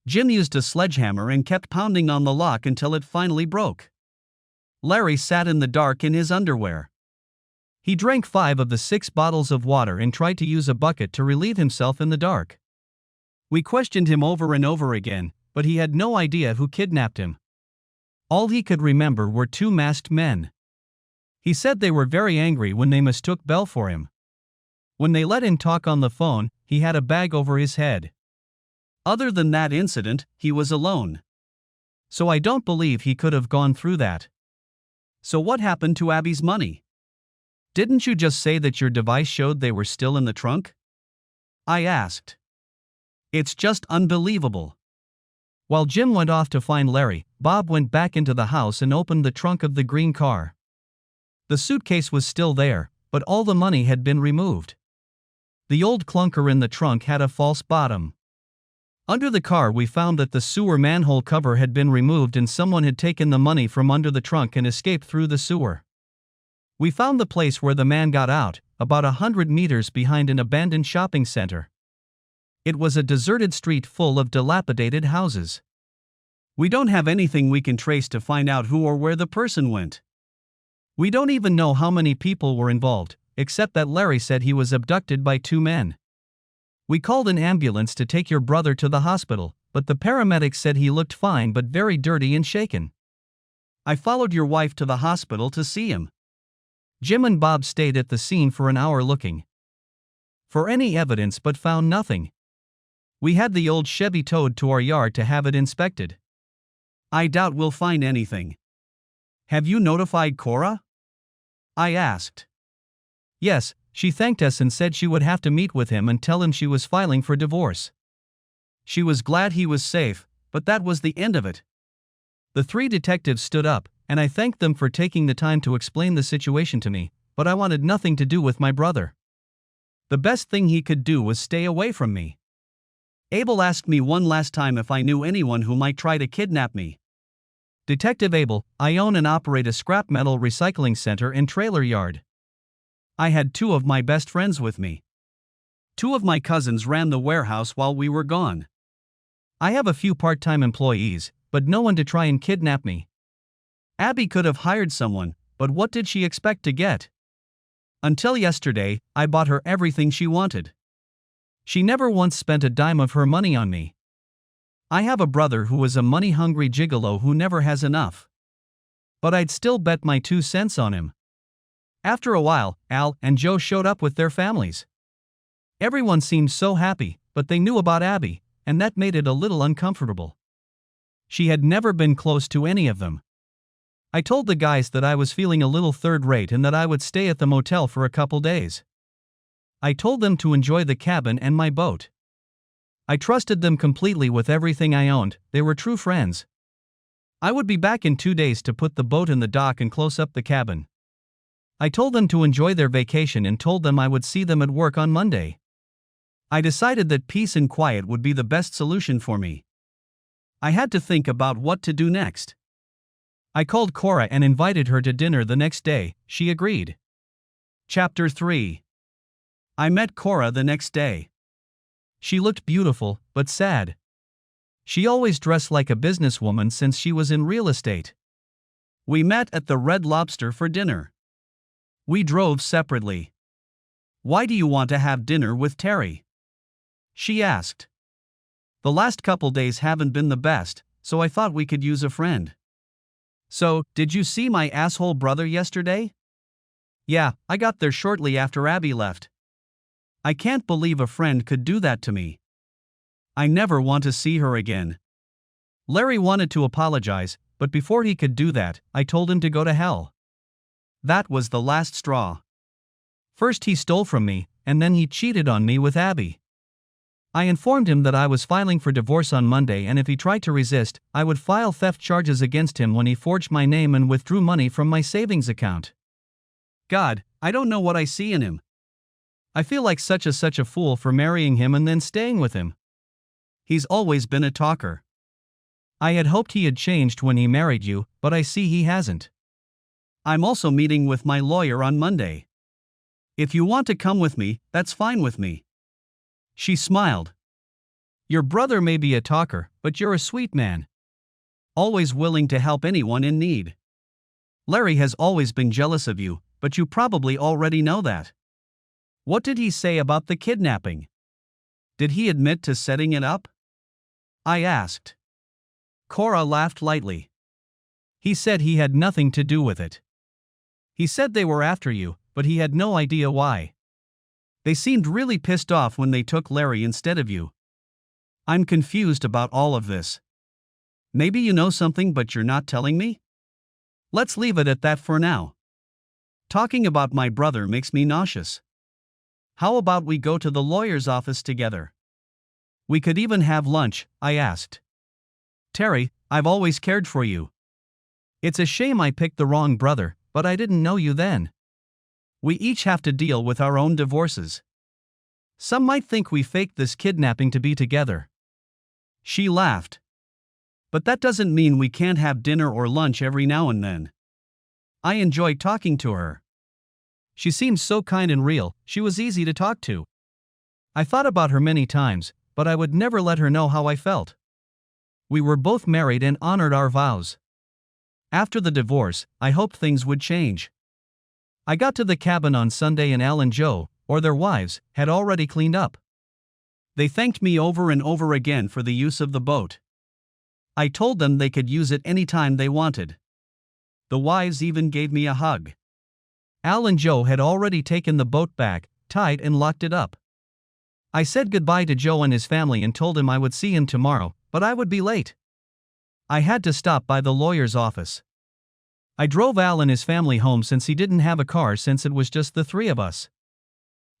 Jim used a sledgehammer and kept pounding on the lock until it finally broke. Larry sat in the dark in his underwear. He drank 5 of the 6 bottles of water and tried to use a bucket to relieve himself in the dark. We questioned him over and over again, but he had no idea who kidnapped him. All he could remember were 2 masked men. He said they were very angry when they mistook Bell for him. When they let him talk on the phone, he had a bag over his head. Other than that incident, he was alone. So I don't believe he could have gone through that. So what happened to Abby's money? Didn't you just say that your device showed they were still in the trunk? I asked. It's just unbelievable. While Jim went off to find Larry, Bob went back into the house and opened the trunk of the green car. The suitcase was still there, but all the money had been removed. The old clunker in the trunk had a false bottom. Under the car we found that the sewer manhole cover had been removed and someone had taken the money from under the trunk and escaped through the sewer. We found the place where the man got out, about 100 meters behind an abandoned shopping center. It was a deserted street full of dilapidated houses. We don't have anything we can trace to find out who or where the person went. We don't even know how many people were involved, except that Larry said he was abducted by 2 men. We called an ambulance to take your brother to the hospital, but the paramedics said he looked fine but very dirty and shaken. I followed your wife to the hospital to see him. Jim and Bob stayed at the scene for an hour looking for any evidence but found nothing. We had the old Chevy towed to our yard to have it inspected. I doubt we'll find anything. Have you notified Cora? I asked. Yes, she thanked us and said she would have to meet with him and tell him she was filing for divorce. She was glad he was safe, but that was the end of it. The 3 detectives stood up, and I thanked them for taking the time to explain the situation to me, but I wanted nothing to do with my brother. The best thing he could do was stay away from me. Abel asked me one last time if I knew anyone who might try to kidnap me. Detective Abel, I own and operate a scrap metal recycling center and trailer yard. I had 2 of my best friends with me. 2 of my cousins ran the warehouse while we were gone. I have a few part-time employees, but no one to try and kidnap me. Abby could have hired someone, but what did she expect to get? Until yesterday, I bought her everything she wanted. She never once spent a dime of her money on me. I have a brother who is a money-hungry gigolo who never has enough. But I'd still bet my 2 cents on him. After a while, Al and Joe showed up with their families. Everyone seemed so happy, but they knew about Abby, and that made it a little uncomfortable. She had never been close to any of them. I told the guys that I was feeling a little third-rate and that I would stay at the motel for a couple days. I told them to enjoy the cabin and my boat. I trusted them completely with everything I owned. They were true friends. I would be back in 2 days to put the boat in the dock and close up the cabin. I told them to enjoy their vacation and told them I would see them at work on Monday. I decided that peace and quiet would be the best solution for me. I had to think about what to do next. I called Cora and invited her to dinner the next day. She agreed. Chapter 3. I met Cora the next day. She looked beautiful, but sad. She always dressed like a businesswoman since she was in real estate. We met at the Red Lobster for dinner. We drove separately. "Why do you want to have dinner with Terry?" she asked. "The last couple days haven't been the best, so I thought we could use a friend." "So, did you see my asshole brother yesterday?" "Yeah, I got there shortly after Abby left. I can't believe a friend could do that to me. I never want to see her again." Larry wanted to apologize, but before he could do that, I told him to go to hell. That was the last straw. First he stole from me, and then he cheated on me with Abby. I informed him that I was filing for divorce on Monday, and if he tried to resist, I would file theft charges against him when he forged my name and withdrew money from my savings account. God, I don't know what I see in him. I feel like such a fool for marrying him and then staying with him. He's always been a talker. I had hoped he had changed when he married you, but I see he hasn't. I'm also meeting with my lawyer on Monday. If you want to come with me, that's fine with me. She smiled. Your brother may be a talker, but you're a sweet man. Always willing to help anyone in need. Larry has always been jealous of you, but you probably already know that. What did he say about the kidnapping? Did he admit to setting it up? I asked. Cora laughed lightly. He said he had nothing to do with it. He said they were after you, but he had no idea why. They seemed really pissed off when they took Larry instead of you. I'm confused about all of this. Maybe you know something but you're not telling me? Let's leave it at that for now. Talking about my brother makes me nauseous. How about we go to the lawyer's office together? We could even have lunch, I asked. Terry, I've always cared for you. It's a shame I picked the wrong brother, but I didn't know you then. We each have to deal with our own divorces. Some might think we faked this kidnapping to be together. She laughed. But that doesn't mean we can't have dinner or lunch every now and then. I enjoy talking to her. She seems so kind and real, she was easy to talk to. I thought about her many times, but I would never let her know how I felt. We were both married and honored our vows. After the divorce, I hoped things would change. I got to the cabin on Sunday and Al and Joe, or their wives, had already cleaned up. They thanked me over and over again for the use of the boat. I told them they could use it anytime they wanted. The wives even gave me a hug. Al and Joe had already taken the boat back, tied and locked it up. I said goodbye to Joe and his family and told him I would see him tomorrow, but I would be late. I had to stop by the lawyer's office. I drove Al and his family home since he didn't have a car since it was just the three of us.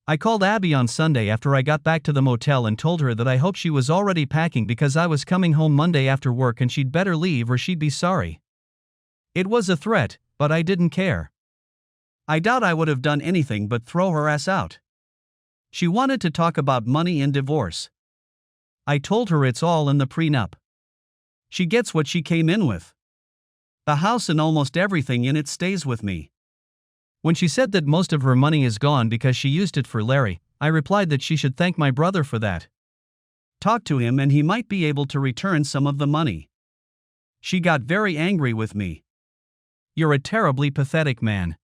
I called Abby on Sunday after I got back to the motel and told her that I hoped she was already packing because I was coming home Monday after work and she'd better leave or she'd be sorry. It was a threat, but I didn't care. I doubt I would have done anything but throw her ass out. She wanted to talk about money and divorce. I told her it's all in the prenup. She gets what she came in with. The house and almost everything in it stays with me. When she said that most of her money is gone because she used it for Larry, I replied that she should thank my brother for that. Talk to him and he might be able to return some of the money. She got very angry with me. You're a terribly pathetic man.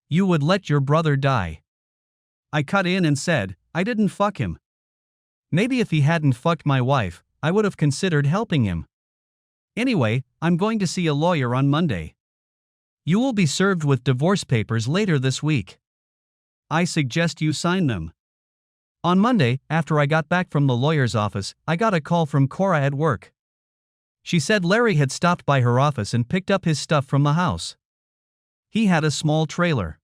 You would let your brother die. I cut in and said, I didn't fuck him. Maybe if he hadn't fucked my wife, I would have considered helping him. Anyway, I'm going to see a lawyer on Monday. You will be served with divorce papers later this week. I suggest you sign them. On Monday, after I got back from the lawyer's office, I got a call from Cora at work. She said Larry had stopped by her office and picked up his stuff from the house. He had a small trailer.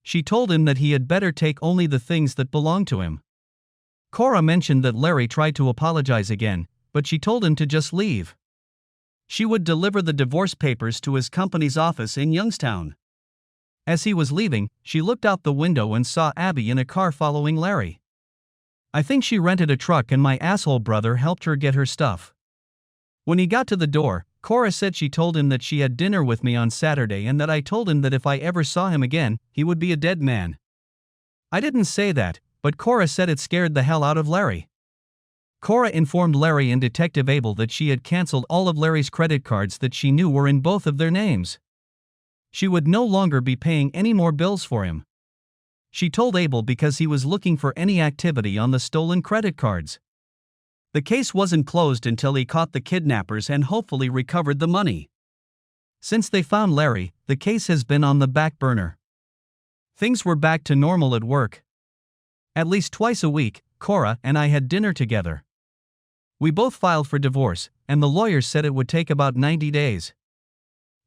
She told him that he had better take only the things that belonged to him. Cora mentioned that Larry tried to apologize again, but she told him to just leave. She would deliver the divorce papers to his company's office in Youngstown. As he was leaving, she looked out the window and saw Abby in a car following Larry. I think she rented a truck and my asshole brother helped her get her stuff. When he got to the door, Cora said she told him that she had dinner with me on Saturday and that I told him that if I ever saw him again, he would be a dead man. I didn't say that, but Cora said it scared the hell out of Larry. Cora informed Larry and Detective Abel that she had canceled all of Larry's credit cards that she knew were in both of their names. She would no longer be paying any more bills for him. She told Abel because he was looking for any activity on the stolen credit cards. The case wasn't closed until he caught the kidnappers and hopefully recovered the money. Since they found Larry, the case has been on the back burner. Things were back to normal at work. At least twice a week, Cora and I had dinner together. We both filed for divorce, and the lawyers said it would take about 90 days.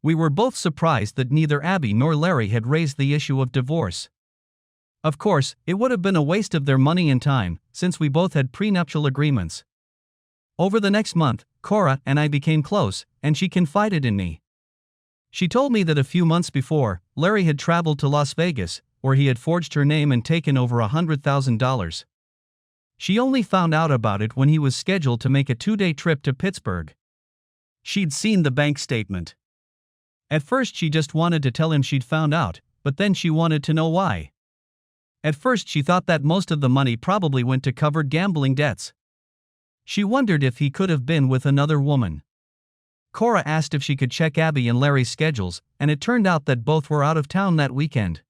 We were both surprised that neither Abby nor Larry had raised the issue of divorce. Of course, it would have been a waste of their money and time, since we both had prenuptial agreements. Over the next month, Cora and I became close, and she confided in me. She told me that a few months before, Larry had traveled to Las Vegas, where he had forged her name and taken over $100,000. She only found out about it when he was scheduled to make a 2-day trip to Pittsburgh. She'd seen the bank statement. At first she just wanted to tell him she'd found out, but then she wanted to know why. At first she thought that most of the money probably went to cover gambling debts. She wondered if he could have been with another woman. Cora asked if she could check Abby and Larry's schedules, and it turned out that both were out of town that weekend.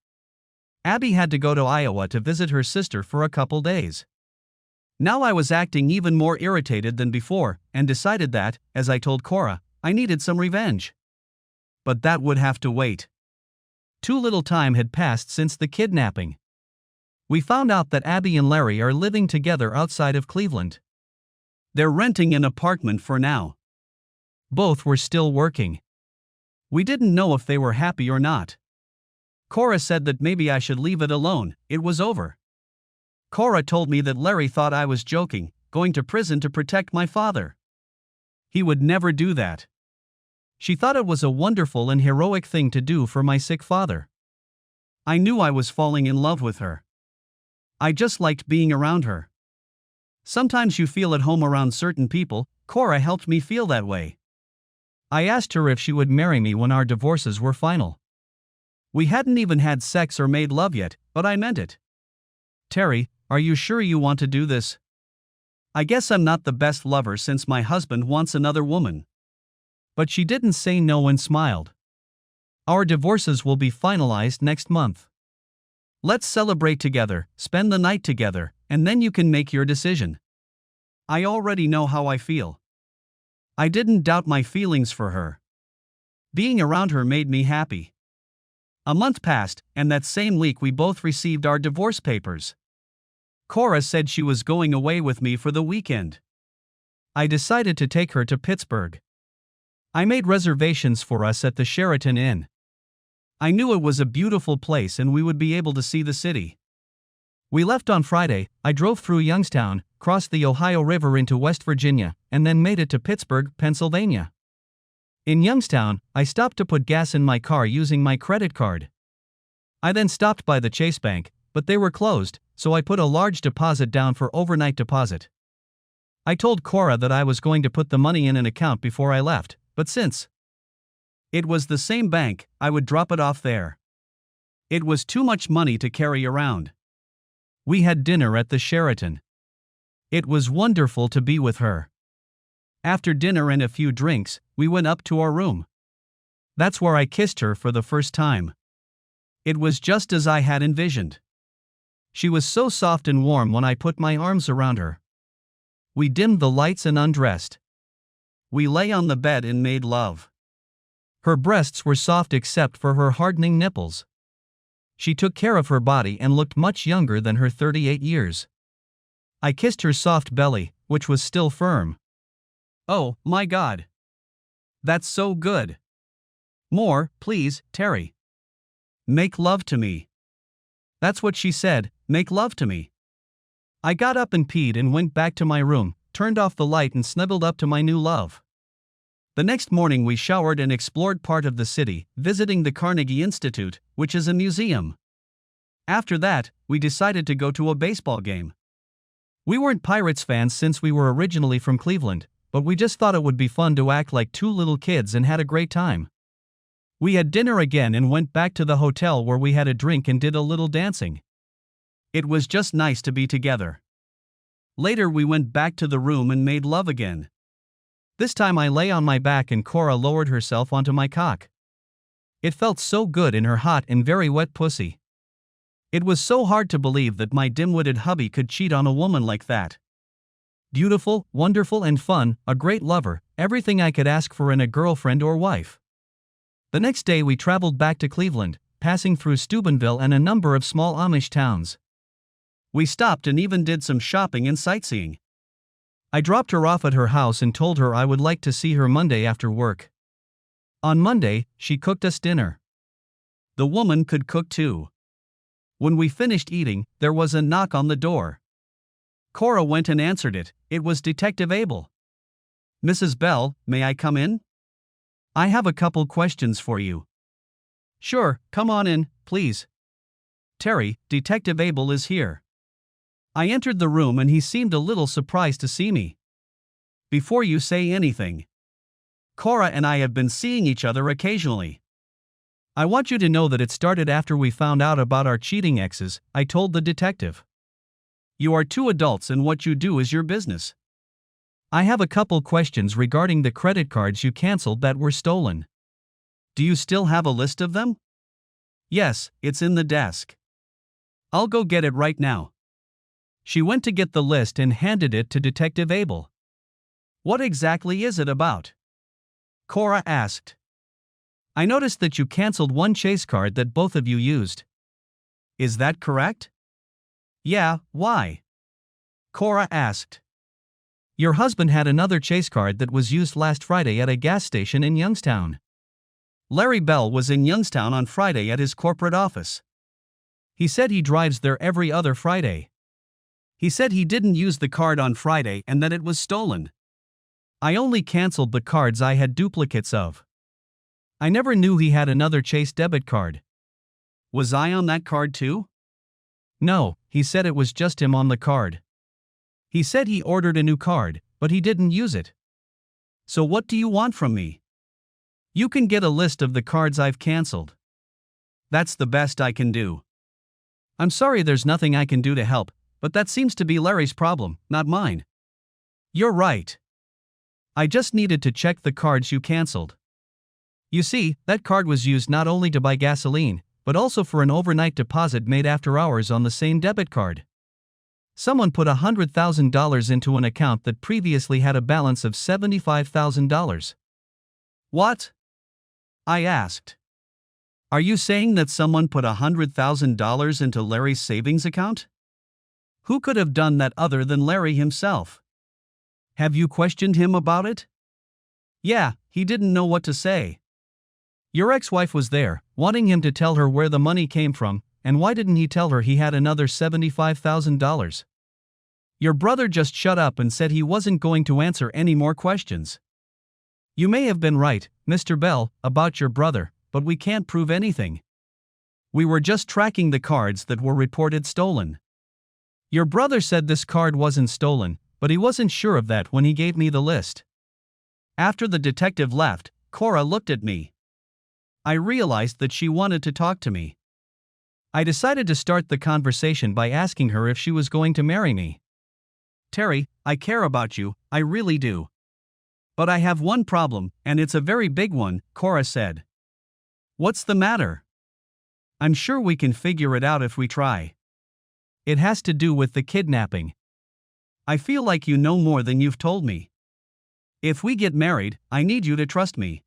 Abby had to go to Iowa to visit her sister for a couple days. Now I was acting even more irritated than before, and decided that, as I told Cora, I needed some revenge. But that would have to wait. Too little time had passed since the kidnapping. We found out that Abby and Larry are living together outside of Cleveland. They're renting an apartment for now. Both were still working. We didn't know if they were happy or not. Cora said that maybe I should leave it alone, it was over. Cora told me that Larry thought I was joking, going to prison to protect my father. He would never do that. She thought it was a wonderful and heroic thing to do for my sick father. I knew I was falling in love with her. I just liked being around her. Sometimes you feel at home around certain people. Cora helped me feel that way. I asked her if she would marry me when our divorces were final. We hadn't even had sex or made love yet, but I meant it. Terry, are you sure you want to do this? I guess I'm not the best lover since my husband wants another woman. But she didn't say no and smiled. Our divorces will be finalized next month. Let's celebrate together, spend the night together, and then you can make your decision. I already know how I feel. I didn't doubt my feelings for her. Being around her made me happy. A month passed, and that same week we both received our divorce papers. Cora said she was going away with me for the weekend. I decided to take her to Pittsburgh. I made reservations for us at the Sheraton Inn. I knew it was a beautiful place and we would be able to see the city. We left on Friday. I drove through Youngstown, crossed the Ohio River into West Virginia, and then made it to Pittsburgh, Pennsylvania. In Youngstown, I stopped to put gas in my car using my credit card. I then stopped by the Chase Bank, but they were closed, so I put a large deposit down for overnight deposit. I told Cora that I was going to put the money in an account before I left, but since it was the same bank, I would drop it off there. It was too much money to carry around. We had dinner at the Sheraton. It was wonderful to be with her. After dinner and a few drinks, we went up to our room. That's where I kissed her for the first time. It was just as I had envisioned. She was so soft and warm when I put my arms around her. We dimmed the lights and undressed. We lay on the bed and made love. Her breasts were soft except for her hardening nipples. She took care of her body and looked much younger than her 38 years. I kissed her soft belly, which was still firm. Oh, my God. That's so good. More, please, Terry. Make love to me. That's what she said, make love to me. I got up and peed and went back to my room, turned off the light and snuggled up to my new love. The next morning we showered and explored part of the city, visiting the Carnegie Institute, which is a museum. After that, we decided to go to a baseball game. We weren't Pirates fans since we were originally from Cleveland, but we just thought it would be fun to act like two little kids and had a great time. We had dinner again and went back to the hotel where we had a drink and did a little dancing. It was just nice to be together. Later we went back to the room and made love again. This time I lay on my back and Cora lowered herself onto my cock. It felt so good in her hot and very wet pussy. It was so hard to believe that my dim-witted hubby could cheat on a woman like that. Beautiful, wonderful and fun, a great lover, everything I could ask for in a girlfriend or wife. The next day we traveled back to Cleveland, passing through Steubenville and a number of small Amish towns. We stopped and even did some shopping and sightseeing. I dropped her off at her house and told her I would like to see her Monday after work. On Monday, she cooked us dinner. The woman could cook too. When we finished eating, there was a knock on the door. Cora went and answered it. It was Detective Abel. "Mrs. Bell, may I come in? I have a couple questions for you." "Sure, come on in, please." "Terry, Detective Abel is here." I entered the room and he seemed a little surprised to see me. "Before you say anything, Cora and I have been seeing each other occasionally. I want you to know that it started after we found out about our cheating exes," I told the detective. "You are two adults and what you do is your business. I have a couple questions regarding the credit cards you canceled that were stolen. Do you still have a list of them?" "Yes, it's in the desk. I'll go get it right now." She went to get the list and handed it to Detective Abel. "What exactly is it about?" Cora asked. "I noticed that you canceled one Chase card that both of you used." "Is that correct?" "Yeah, why?" Cora asked. "Your husband had another Chase card that was used last Friday at a gas station in Youngstown." Larry Bell was in Youngstown on Friday at his corporate office. He said he drives there every other Friday. He said he didn't use the card on Friday and that it was stolen. I only canceled the cards I had duplicates of. I never knew he had another Chase debit card. Was I on that card too? No, he said it was just him on the card. He said he ordered a new card, but he didn't use it. So what do you want from me? You can get a list of the cards I've canceled. That's the best I can do. I'm sorry there's nothing I can do to help, but that seems to be Larry's problem, not mine. You're right. I just needed to check the cards you canceled. You see, that card was used not only to buy gasoline, but also for an overnight deposit made after hours on the same debit card. Someone put $100,000 into an account that previously had a balance of $75,000. What? I asked. Are you saying that someone put $100,000 into Larry's savings account? Who could have done that other than Larry himself? Have you questioned him about it? Yeah, he didn't know what to say. Your ex-wife was there, wanting him to tell her where the money came from, and why didn't he tell her he had another $75,000? Your brother just shut up and said he wasn't going to answer any more questions. You may have been right, Mr. Bell, about your brother, but we can't prove anything. We were just tracking the cards that were reported stolen. Your brother said this card wasn't stolen, but he wasn't sure of that when he gave me the list. After the detective left, Cora looked at me. I realized that she wanted to talk to me. I decided to start the conversation by asking her if she was going to marry me. Terry, I care about you, I really do. But I have one problem, and it's a very big one, Cora said. What's the matter? I'm sure we can figure it out if we try. It has to do with the kidnapping. I feel like you know more than you've told me. If we get married, I need you to trust me.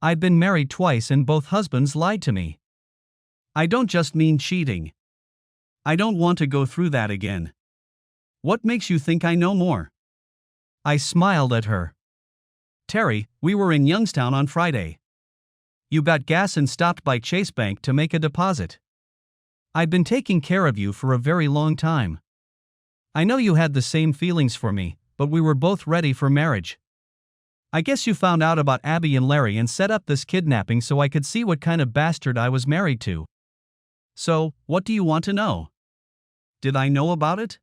I've been married twice and both husbands lied to me. I don't just mean cheating. I don't want to go through that again. What makes you think I know more? I smiled at her. Terry, we were in Youngstown on Friday. You got gas and stopped by Chase Bank to make a deposit. I've been taking care of you for a very long time. I know you had the same feelings for me, but we were both ready for marriage. I guess you found out about Abby and Larry and set up this kidnapping so I could see what kind of bastard I was married to. So, what do you want to know? Did I know about it?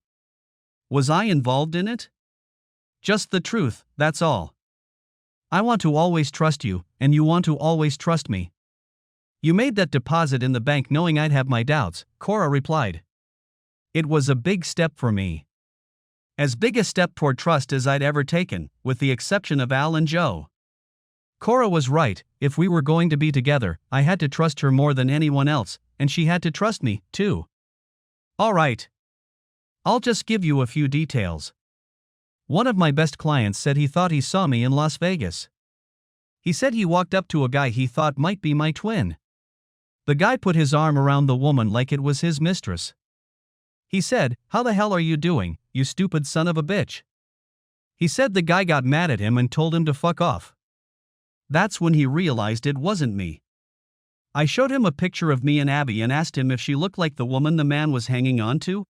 Was I involved in it? Just the truth, that's all. I want to always trust you, and you want to always trust me. You made that deposit in the bank knowing I'd have my doubts, Cora replied. It was a big step for me. As big a step toward trust as I'd ever taken, with the exception of Al and Joe. Cora was right, if we were going to be together, I had to trust her more than anyone else, and she had to trust me, too. All right. I'll just give you a few details. One of my best clients said he thought he saw me in Las Vegas. He said he walked up to a guy he thought might be my twin. The guy put his arm around the woman like it was his mistress. He said, "How the hell are you doing, you stupid son of a bitch?" He said the guy got mad at him and told him to fuck off. That's when he realized it wasn't me. I showed him a picture of me and Abby and asked him if she looked like the woman the man was hanging on to.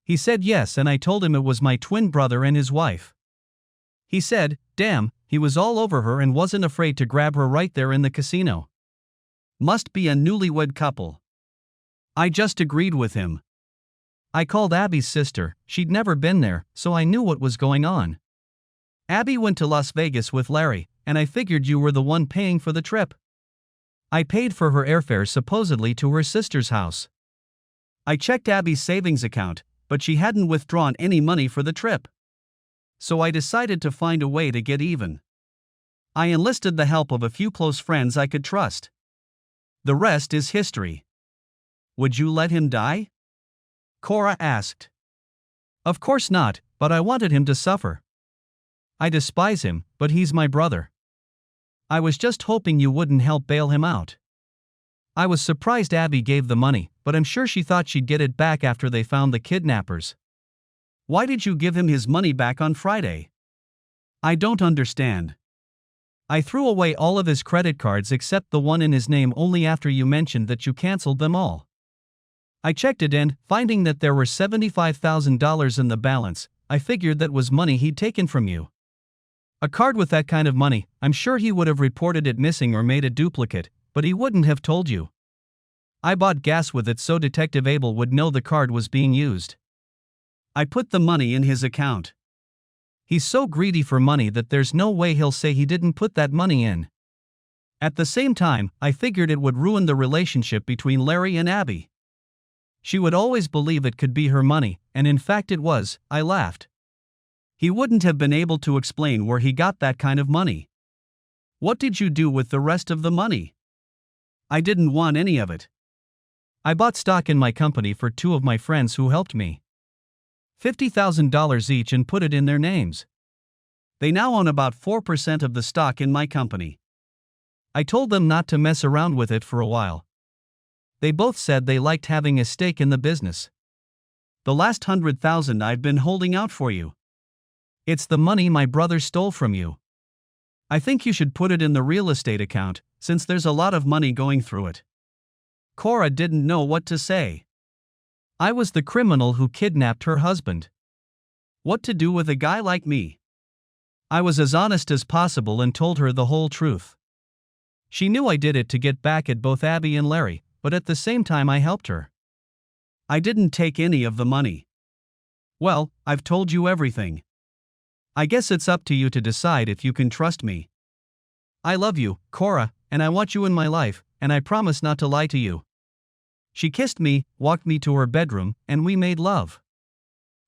He said yes, and I told him it was my twin brother and his wife. He said, damn, he was all over her and wasn't afraid to grab her right there in the casino. Must be a newlywed couple. I just agreed with him. I called Abby's sister, she'd never been there, so I knew what was going on. Abby went to Las Vegas with Larry, and I figured you were the one paying for the trip. I paid for her airfare supposedly to her sister's house. I checked Abby's savings account, but she hadn't withdrawn any money for the trip. So I decided to find a way to get even. I enlisted the help of a few close friends I could trust. The rest is history. Would you let him die? Cora asked. Of course not, but I wanted him to suffer. I despise him, but he's my brother. I was just hoping you wouldn't help bail him out. I was surprised Abby gave the money, but I'm sure she thought she'd get it back after they found the kidnappers. Why did you give him his money back on Friday? I don't understand. I threw away all of his credit cards except the one in his name only after you mentioned that you canceled them all. I checked it and, finding that there were $75,000 in the balance, I figured that was money he'd taken from you. A card with that kind of money, I'm sure he would have reported it missing or made a duplicate, but he wouldn't have told you. I bought gas with it so Detective Abel would know the card was being used. I put the money in his account. He's so greedy for money that there's no way he'll say he didn't put that money in. At the same time, I figured it would ruin the relationship between Larry and Abby. She would always believe it could be her money, and in fact it was. I laughed. He wouldn't have been able to explain where he got that kind of money. What did you do with the rest of the money? I didn't want any of it. I bought stock in my company for two of my friends who helped me. $50,000 each and put it in their names. They now own about 4% of the stock in my company. I told them not to mess around with it for a while. They both said they liked having a stake in the business. The last $100,000 I've been holding out for you. It's the money my brother stole from you. I think you should put it in the real estate account, since there's a lot of money going through it. Cora didn't know what to say. I was the criminal who kidnapped her husband. What to do with a guy like me? I was as honest as possible and told her the whole truth. She knew I did it to get back at both Abby and Larry, but at the same time I helped her. I didn't take any of the money. Well, I've told you everything. I guess it's up to you to decide if you can trust me. I love you, Cora, and I want you in my life, and I promise not to lie to you. She kissed me, walked me to her bedroom, and we made love.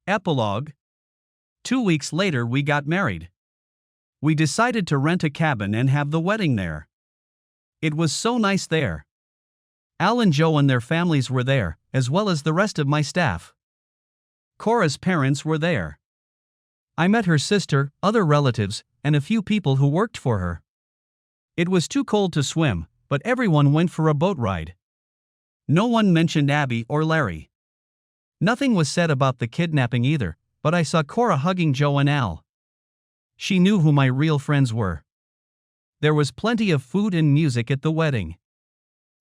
Epilogue. 2 weeks later we got married. We decided to rent a cabin and have the wedding there. It was so nice there. Al and Joe and their families were there, as well as the rest of my staff. Cora's parents were there. I met her sister, other relatives, and a few people who worked for her. It was too cold to swim, but everyone went for a boat ride. No one mentioned Abby or Larry. Nothing was said about the kidnapping either, but I saw Cora hugging Joe and Al. She knew who my real friends were. There was plenty of food and music at the wedding.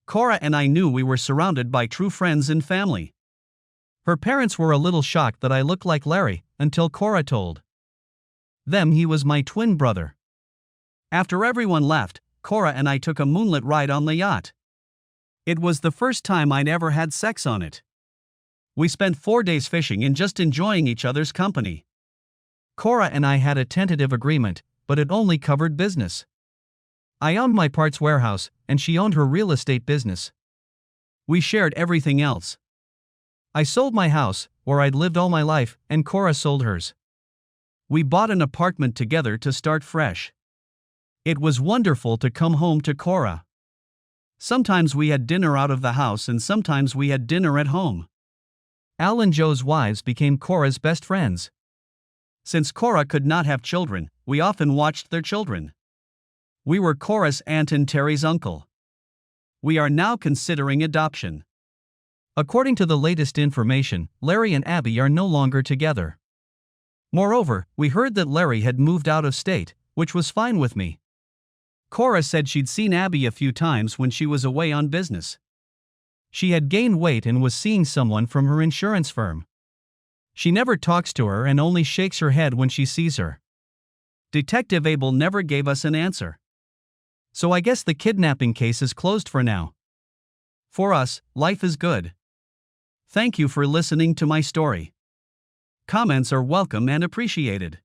Cora and I knew we were surrounded by true friends and family. Her parents were a little shocked that I looked like Larry, until Cora told them he was my twin brother. After everyone left, Cora and I took a moonlit ride on the yacht. It was the first time I'd ever had sex on it. We spent 4 days fishing and just enjoying each other's company. Cora and I had a tentative agreement, but it only covered business. I owned my parts warehouse, and she owned her real estate business. We shared everything else. I sold my house, where I'd lived all my life, and Cora sold hers. We bought an apartment together to start fresh. It was wonderful to come home to Cora. Sometimes we had dinner out of the house and sometimes we had dinner at home. Al and Joe's wives became Cora's best friends. Since Cora could not have children, we often watched their children. We were Cora's aunt and Terry's uncle. We are now considering adoption. According to the latest information, Larry and Abby are no longer together. Moreover, we heard that Larry had moved out of state, which was fine with me. Cora said she'd seen Abby a few times when she was away on business. She had gained weight and was seeing someone from her insurance firm. She never talks to her and only shakes her head when she sees her. Detective Abel never gave us an answer. So I guess the kidnapping case is closed for now. For us, life is good. Thank you for listening to my story. Comments are welcome and appreciated.